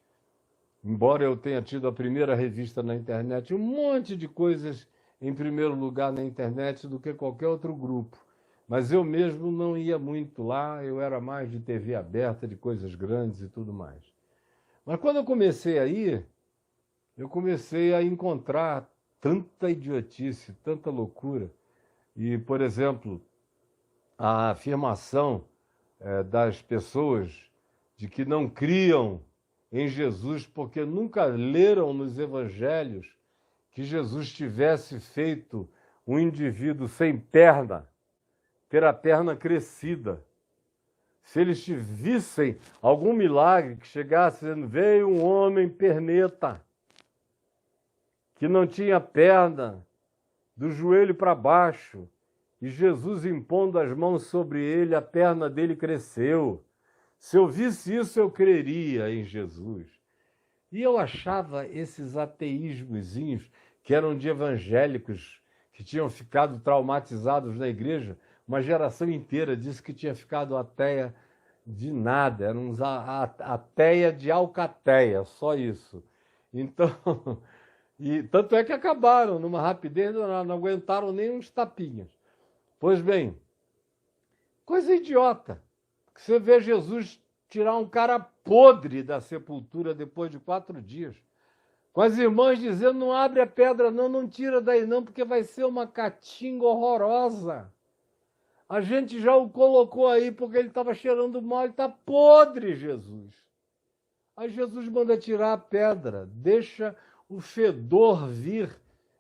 Embora eu tenha tido a primeira revista na internet, um monte de coisas em primeiro lugar na internet do que qualquer outro grupo. Mas eu mesmo não ia muito lá, eu era mais de TV aberta, de coisas grandes e tudo mais. Mas quando eu comecei a ir, eu comecei a encontrar tanta idiotice, tanta loucura. E, por exemplo, a afirmação das pessoas de que não criam em Jesus porque nunca leram nos evangelhos que Jesus tivesse feito um indivíduo sem perna, ter a perna crescida. Se eles vissem algum milagre que chegasse dizendo, veio um homem perneta, que não tinha perna, do joelho para baixo, e Jesus impondo as mãos sobre ele, a perna dele cresceu. Se eu visse isso, eu creria em Jesus. E eu achava esses ateísmozinhos, que eram de evangélicos, que tinham ficado traumatizados na igreja, uma geração inteira disse que tinha ficado ateia de nada, eram uns ateia de alcateia, só isso. Então, e tanto é que acabaram numa rapidez, não aguentaram nem uns tapinhas. Pois bem, coisa idiota. Você vê Jesus tirar um cara podre da sepultura depois de 4 dias. Com as irmãs dizendo, não abre a pedra não, não tira daí não, porque vai ser uma catinga horrorosa. A gente já o colocou aí porque ele estava cheirando mal, ele está podre, Jesus. Aí Jesus manda tirar a pedra, deixa o fedor vir.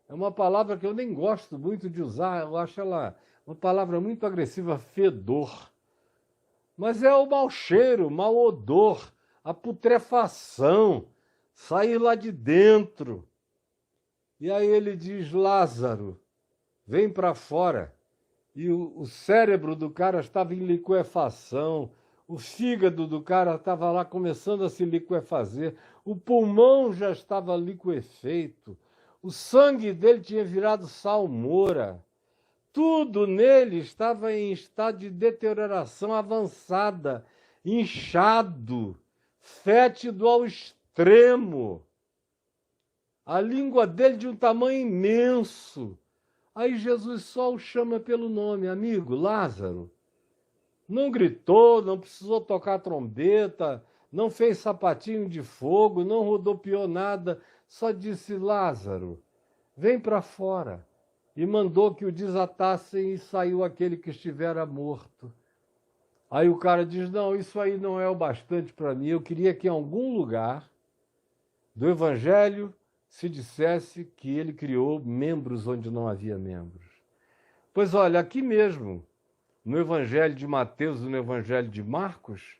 É uma palavra que eu nem gosto muito de usar, eu acho ela uma palavra muito agressiva, fedor. Mas é o mau cheiro, o mau odor, a putrefação, sair lá de dentro. E aí ele diz, Lázaro, vem para fora. E o cérebro do cara estava em liquefação, o fígado do cara estava lá começando a se liquefazer, o pulmão já estava liquefeito, o sangue dele tinha virado salmoura. Tudo nele estava em estado de deterioração avançada, inchado, fétido ao extremo. A língua dele de um tamanho imenso. Aí Jesus só o chama pelo nome, amigo, Lázaro. Não gritou, não precisou tocar trombeta, não fez sapatinho de fogo, não rodopiou nada. só disse: Lázaro, vem para fora. E mandou que o desatassem e saiu aquele que estivera morto. Aí o cara diz: não, isso aí não é o bastante para mim. Eu queria que em algum lugar do Evangelho se dissesse que ele criou membros onde não havia membros. Pois olha, aqui mesmo, no Evangelho de Mateus e no Evangelho de Marcos,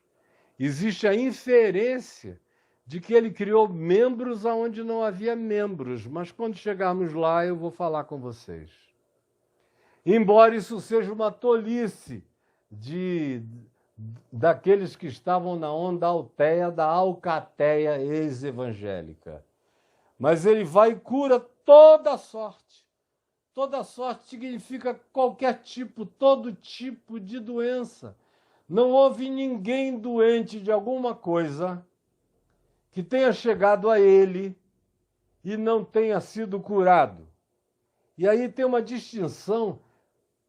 existe a inferência de que ele criou membros onde não havia membros. Mas quando chegarmos lá, eu vou falar com vocês. Embora isso seja uma tolice daqueles que estavam na onda alteia, da alcateia ex-evangélica. Mas ele vai e cura toda sorte. Toda sorte significa qualquer tipo, todo tipo de doença. Não houve ninguém doente de alguma coisa que tenha chegado a ele e não tenha sido curado. E aí tem uma distinção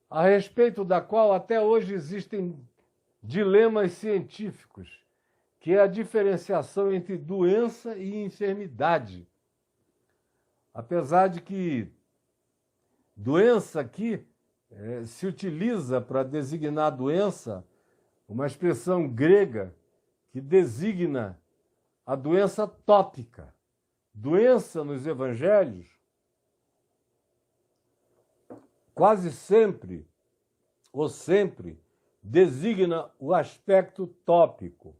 a respeito da qual até hoje existem dilemas científicos, que é a diferenciação entre doença e enfermidade. Apesar de que doença aqui se utiliza para designar doença, uma expressão grega que designa a doença tópica. Doença nos evangelhos quase sempre, ou sempre, designa o aspecto tópico,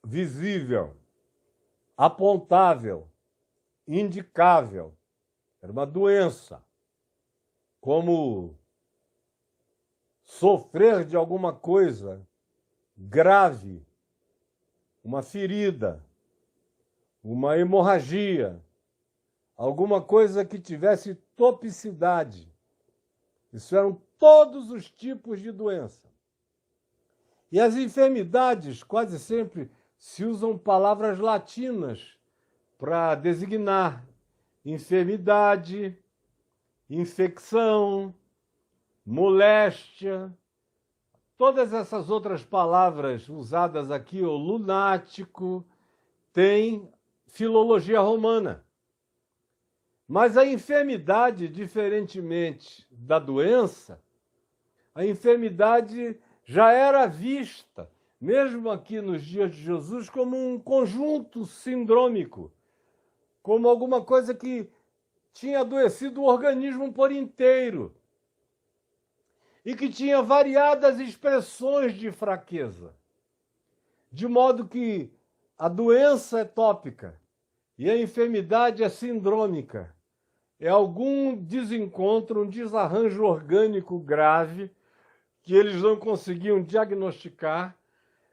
visível, apontável, indicável. Era uma doença, como sofrer de alguma coisa grave, uma ferida, uma hemorragia, alguma coisa que tivesse topicidade. Isso eram todos os tipos de doença. E as enfermidades, quase sempre, se usam palavras latinas para designar enfermidade, infecção, moléstia. Todas essas outras palavras usadas aqui, o lunático, tem filologia romana. Mas a enfermidade, diferentemente da doença, a enfermidade já era vista, mesmo aqui nos dias de Jesus, como um conjunto sindrômico, como alguma coisa que tinha adoecido o organismo por inteiro e que tinha variadas expressões de fraqueza, de modo que a doença é tópica e a enfermidade é sindrômica. É algum desencontro, um desarranjo orgânico grave que eles não conseguiam diagnosticar,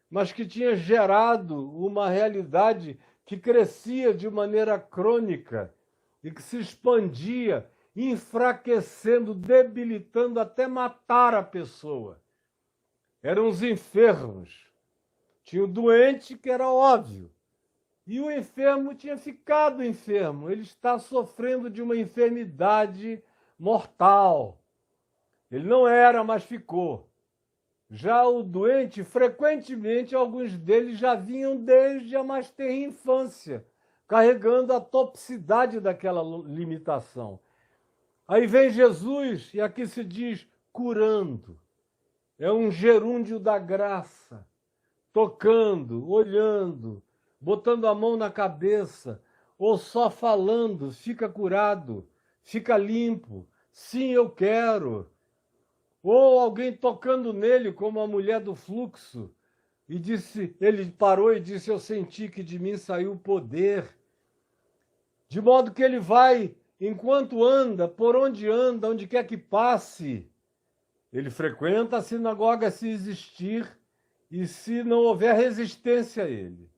mas que tinha gerado uma realidade que crescia de maneira crônica e que se expandia, enfraquecendo, debilitando até matar a pessoa. Eram os enfermos. Tinha o doente, que era óbvio, e o enfermo tinha ficado enfermo. Ele está sofrendo de uma enfermidade mortal. Ele não era, mas ficou. Já o doente, frequentemente, alguns deles já vinham desde a mais tenra infância, carregando a toxicidade daquela limitação. Aí vem Jesus, e aqui se diz curando. É um gerúndio da graça, tocando, olhando, botando a mão na cabeça, ou só falando, fica curado, fica limpo, sim, eu quero. Ou alguém tocando nele, como a mulher do fluxo, e disse, ele parou e disse, eu senti que de mim saiu poder. De modo que ele vai, enquanto anda, por onde anda, onde quer que passe, ele frequenta a sinagoga se existir e se não houver resistência a ele.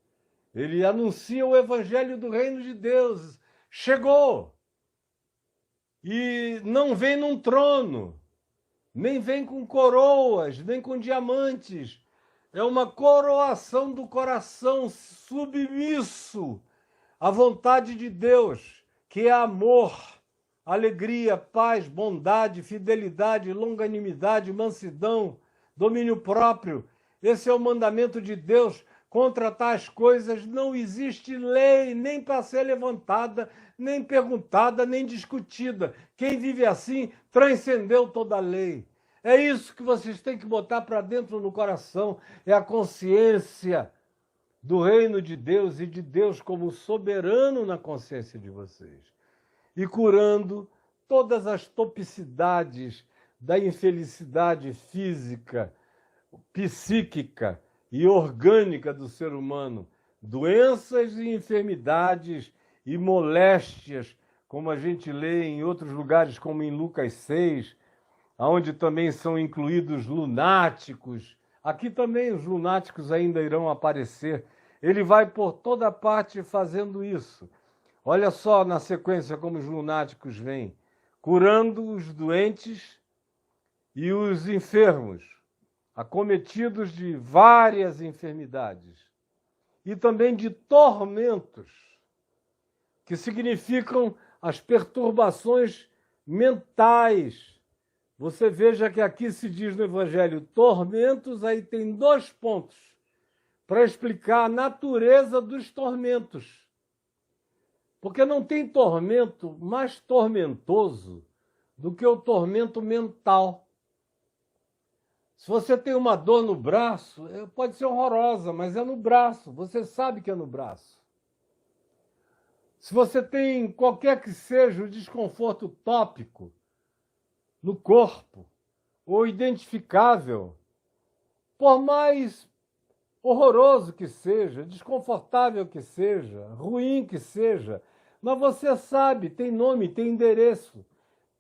Ele anuncia o evangelho do reino de Deus. Chegou! E não vem num trono, nem vem com coroas, nem com diamantes. É uma coroação do coração submisso à vontade de Deus, que é amor, alegria, paz, bondade, fidelidade, longanimidade, mansidão, domínio próprio. Esse é o mandamento de Deus contra tais coisas não existe lei, nem para ser levantada, nem perguntada, nem discutida. Quem vive assim transcendeu toda a lei. É isso que vocês têm que botar para dentro no coração, é a consciência do reino de Deus e de Deus como soberano na consciência de vocês. E curando todas as topicidades da infelicidade física, psíquica e orgânica do ser humano, doenças e enfermidades e moléstias, como a gente lê em outros lugares, como em Lucas 6, onde também são incluídos lunáticos. Aqui também os lunáticos ainda irão aparecer. Ele vai por toda parte fazendo isso. Olha só na sequência como os lunáticos vêm, curando os doentes e os enfermos, acometidos de várias enfermidades, e também de tormentos, que significam as perturbações mentais. Você veja que aqui se diz no Evangelho tormentos, aí tem 2 pontos para explicar a natureza dos tormentos. Porque não tem tormento mais tormentoso do que o tormento mental. Se você tem uma dor no braço, pode ser horrorosa, mas é no braço, você sabe que é no braço. Se você tem qualquer que seja o desconforto tópico no corpo, ou identificável, por mais horroroso que seja, desconfortável que seja, ruim que seja, mas você sabe, tem nome, tem endereço,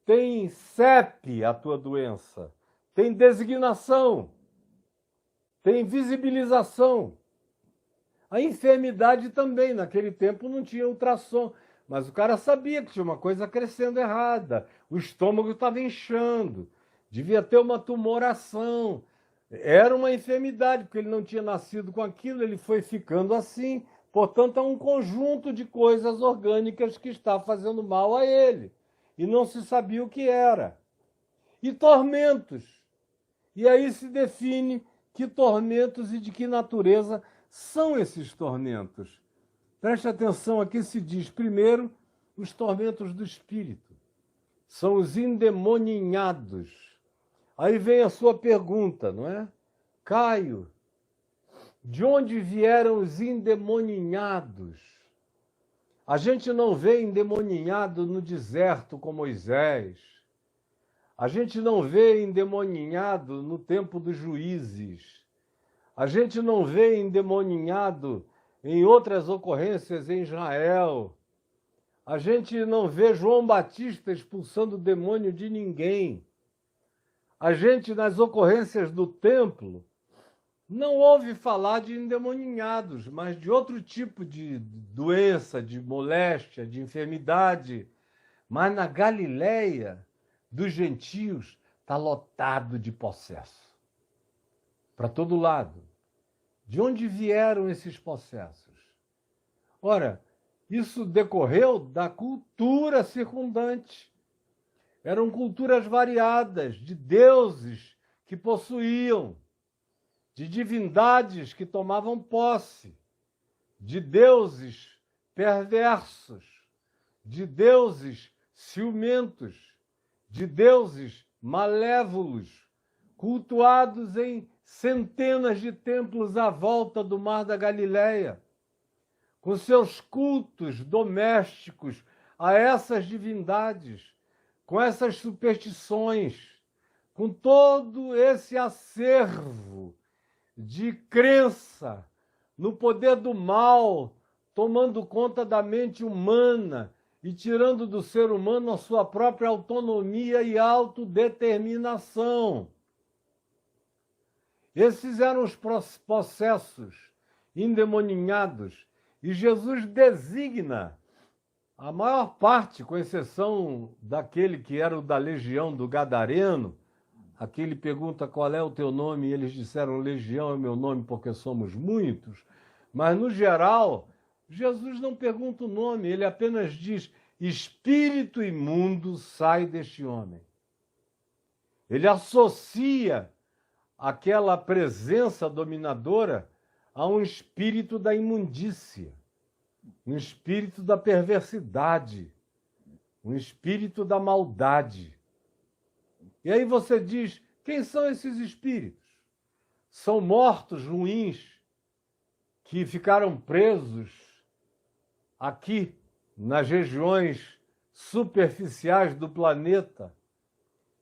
tem CEP a tua doença, tem designação, tem visibilização. A enfermidade também, naquele tempo não tinha ultrassom, mas o cara sabia que tinha uma coisa crescendo errada, o estômago estava inchando, devia ter uma tumoração. Era uma enfermidade, porque ele não tinha nascido com aquilo, ele foi ficando assim. Portanto, é um conjunto de coisas orgânicas que está fazendo mal a ele. E não se sabia o que era. E tormentos. E aí se define que tormentos e de que natureza são esses tormentos. Preste atenção, aqui se diz, primeiro, os tormentos do espírito. São os endemoninhados. Aí vem a sua pergunta, não é? Caio, de onde vieram os endemoninhados? A gente não vê endemoninhado no deserto com Moisés. A gente não vê endemoninhado no tempo dos juízes. A gente não vê endemoninhado em outras ocorrências em Israel. A gente não vê João Batista expulsando o demônio de ninguém. A gente, nas ocorrências do templo, não ouve falar de endemoninhados, mas de outro tipo de doença, de moléstia, de enfermidade. Mas na Galileia, dos gentios, está lotado de possesso. Para todo lado. De onde vieram esses possessos? Ora, isso decorreu da cultura circundante. Eram culturas variadas, de deuses que possuíam, de divindades que tomavam posse, de deuses perversos, de deuses ciumentos, de deuses malévolos, cultuados em centenas de templos à volta do Mar da Galileia, com seus cultos domésticos a essas divindades, com essas superstições, com todo esse acervo de crença no poder do mal, tomando conta da mente humana e tirando do ser humano a sua própria autonomia e autodeterminação. Esses eram os processos endemoninhados, e Jesus designa a maior parte, com exceção daquele que era o da legião do Gadareno. Aqui ele pergunta qual é o teu nome, e eles disseram, legião é meu nome porque somos muitos. Mas, no geral, Jesus não pergunta o nome, ele apenas diz, espírito imundo sai deste homem. Ele associa aquela presença dominadora há um espírito da imundícia, um espírito da perversidade, um espírito da maldade. E aí você diz, quem são esses espíritos? São mortos ruins que ficaram presos aqui nas regiões superficiais do planeta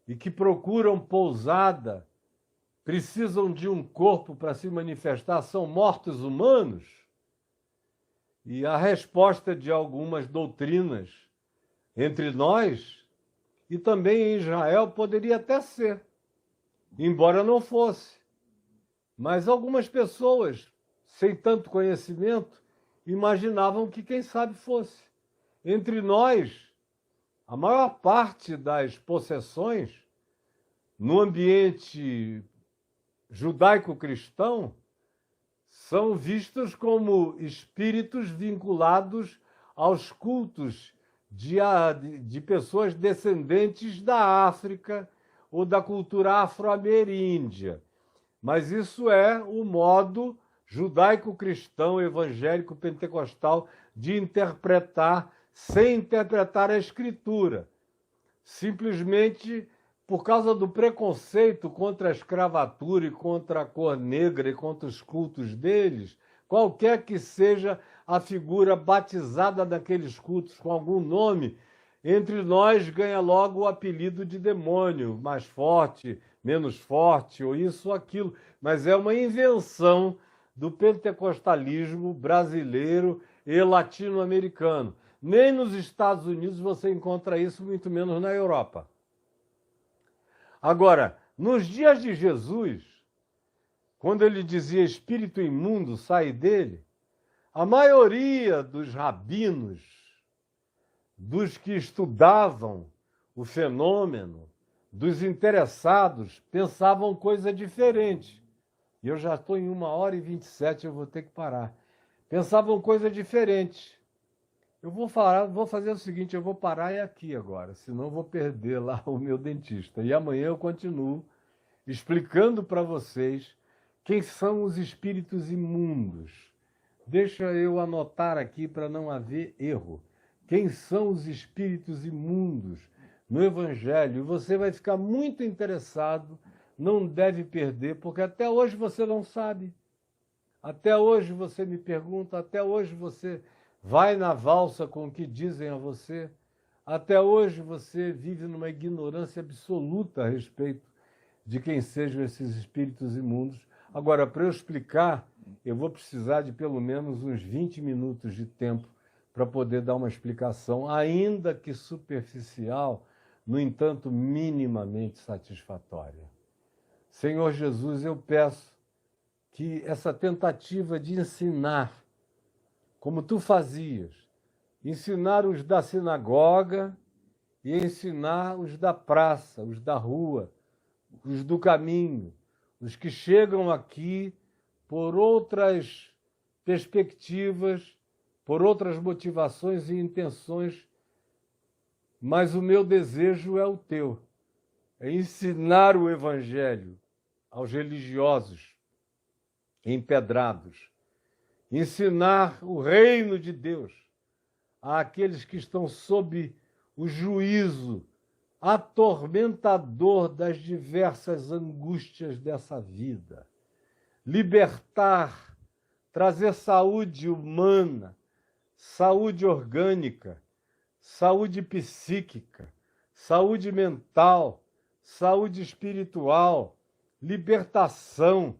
e que procuram pousada, precisam de um corpo para se manifestar, são mortos humanos? E a resposta de algumas doutrinas entre nós e também em Israel poderia até ser, embora não fosse. Mas algumas pessoas, sem tanto conhecimento, imaginavam que quem sabe fosse. Entre nós, a maior parte das possessões no ambiente judaico-cristão são vistos como espíritos vinculados aos cultos de pessoas descendentes da África ou da cultura afro-ameríndia. Mas isso é o modo judaico-cristão, evangélico, pentecostal de interpretar, sem interpretar a Escritura. Simplesmente por causa do preconceito contra a escravatura e contra a cor negra e contra os cultos deles, qualquer que seja a figura batizada naqueles cultos com algum nome, entre nós ganha logo o apelido de demônio, mais forte, menos forte, ou isso ou aquilo. Mas é uma invenção do pentecostalismo brasileiro e latino-americano. Nem nos Estados Unidos você encontra isso, muito menos na Europa. Agora, nos dias de Jesus, quando ele dizia espírito imundo, sai dele, a maioria dos rabinos, dos que estudavam o fenômeno, dos interessados, pensavam coisa diferente. E eu já estou em 1h27, eu vou ter que parar. Pensavam coisa diferente. Eu vou fazer o seguinte, eu vou parar aqui agora, senão eu vou perder lá o meu dentista. E amanhã eu continuo explicando para vocês quem são os espíritos imundos. Deixa eu anotar aqui para não haver erro. Quem são os espíritos imundos no Evangelho? E você vai ficar muito interessado, não deve perder, porque até hoje você não sabe. Até hoje você me pergunta, até hoje você vai na valsa com o que dizem a você. Até hoje você vive numa ignorância absoluta a respeito de quem sejam esses espíritos imundos. Agora, para eu explicar, eu vou precisar de pelo menos uns 20 minutos de tempo para poder dar uma explicação, ainda que superficial, no entanto, minimamente satisfatória. Senhor Jesus, eu peço que essa tentativa de ensinar, como tu fazias, ensinar os da sinagoga e ensinar os da praça, os da rua, os do caminho, os que chegam aqui por outras perspectivas, por outras motivações e intenções, mas o meu desejo é o teu, é ensinar o Evangelho aos religiosos empedrados, ensinar o reino de Deus àqueles que estão sob o juízo atormentador das diversas angústias dessa vida. Libertar, trazer saúde humana, saúde orgânica, saúde psíquica, saúde mental, saúde espiritual, libertação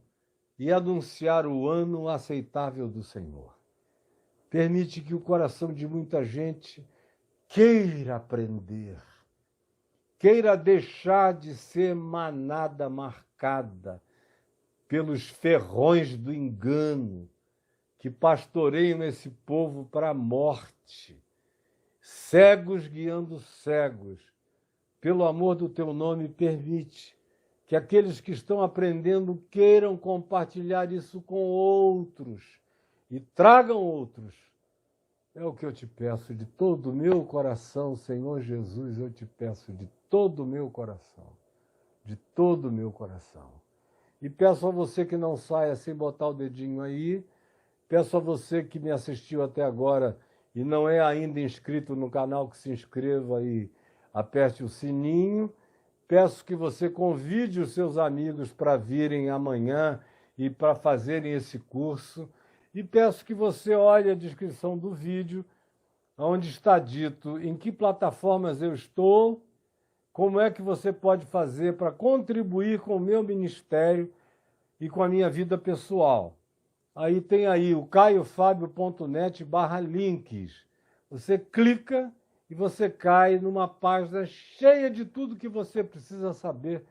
e anunciar o ano aceitável do Senhor. Permite que o coração de muita gente queira aprender, queira deixar de ser manada marcada pelos ferrões do engano que pastoreiam esse povo para a morte, cegos guiando cegos. Pelo amor do teu nome, permite que aqueles que estão aprendendo queiram compartilhar isso com outros e tragam outros. É o que eu te peço de todo o meu coração, Senhor Jesus, eu te peço de todo o meu coração, de todo o meu coração. E peço a você que não saia sem botar o dedinho aí. Peço a você que me assistiu até agora e não é ainda inscrito no canal, que se inscreva e aperte o sininho. Peço que você convide os seus amigos para virem amanhã e para fazerem esse curso. E peço que você olhe a descrição do vídeo, onde está dito em que plataformas eu estou, como é que você pode fazer para contribuir com o meu ministério e com a minha vida pessoal. Aí tem aí o caiofabio.net/links. Você clica e você cai numa página cheia de tudo que você precisa saber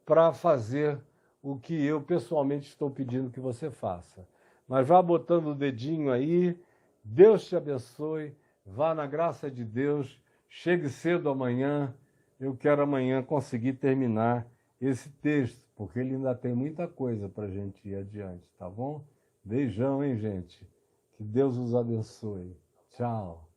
para fazer o que eu pessoalmente estou pedindo que você faça. Mas vá botando o dedinho aí, Deus te abençoe, vá na graça de Deus, chegue cedo amanhã, eu quero amanhã conseguir terminar esse texto, porque ele ainda tem muita coisa para a gente ir adiante, tá bom? Beijão, hein, gente? Que Deus os abençoe. Tchau.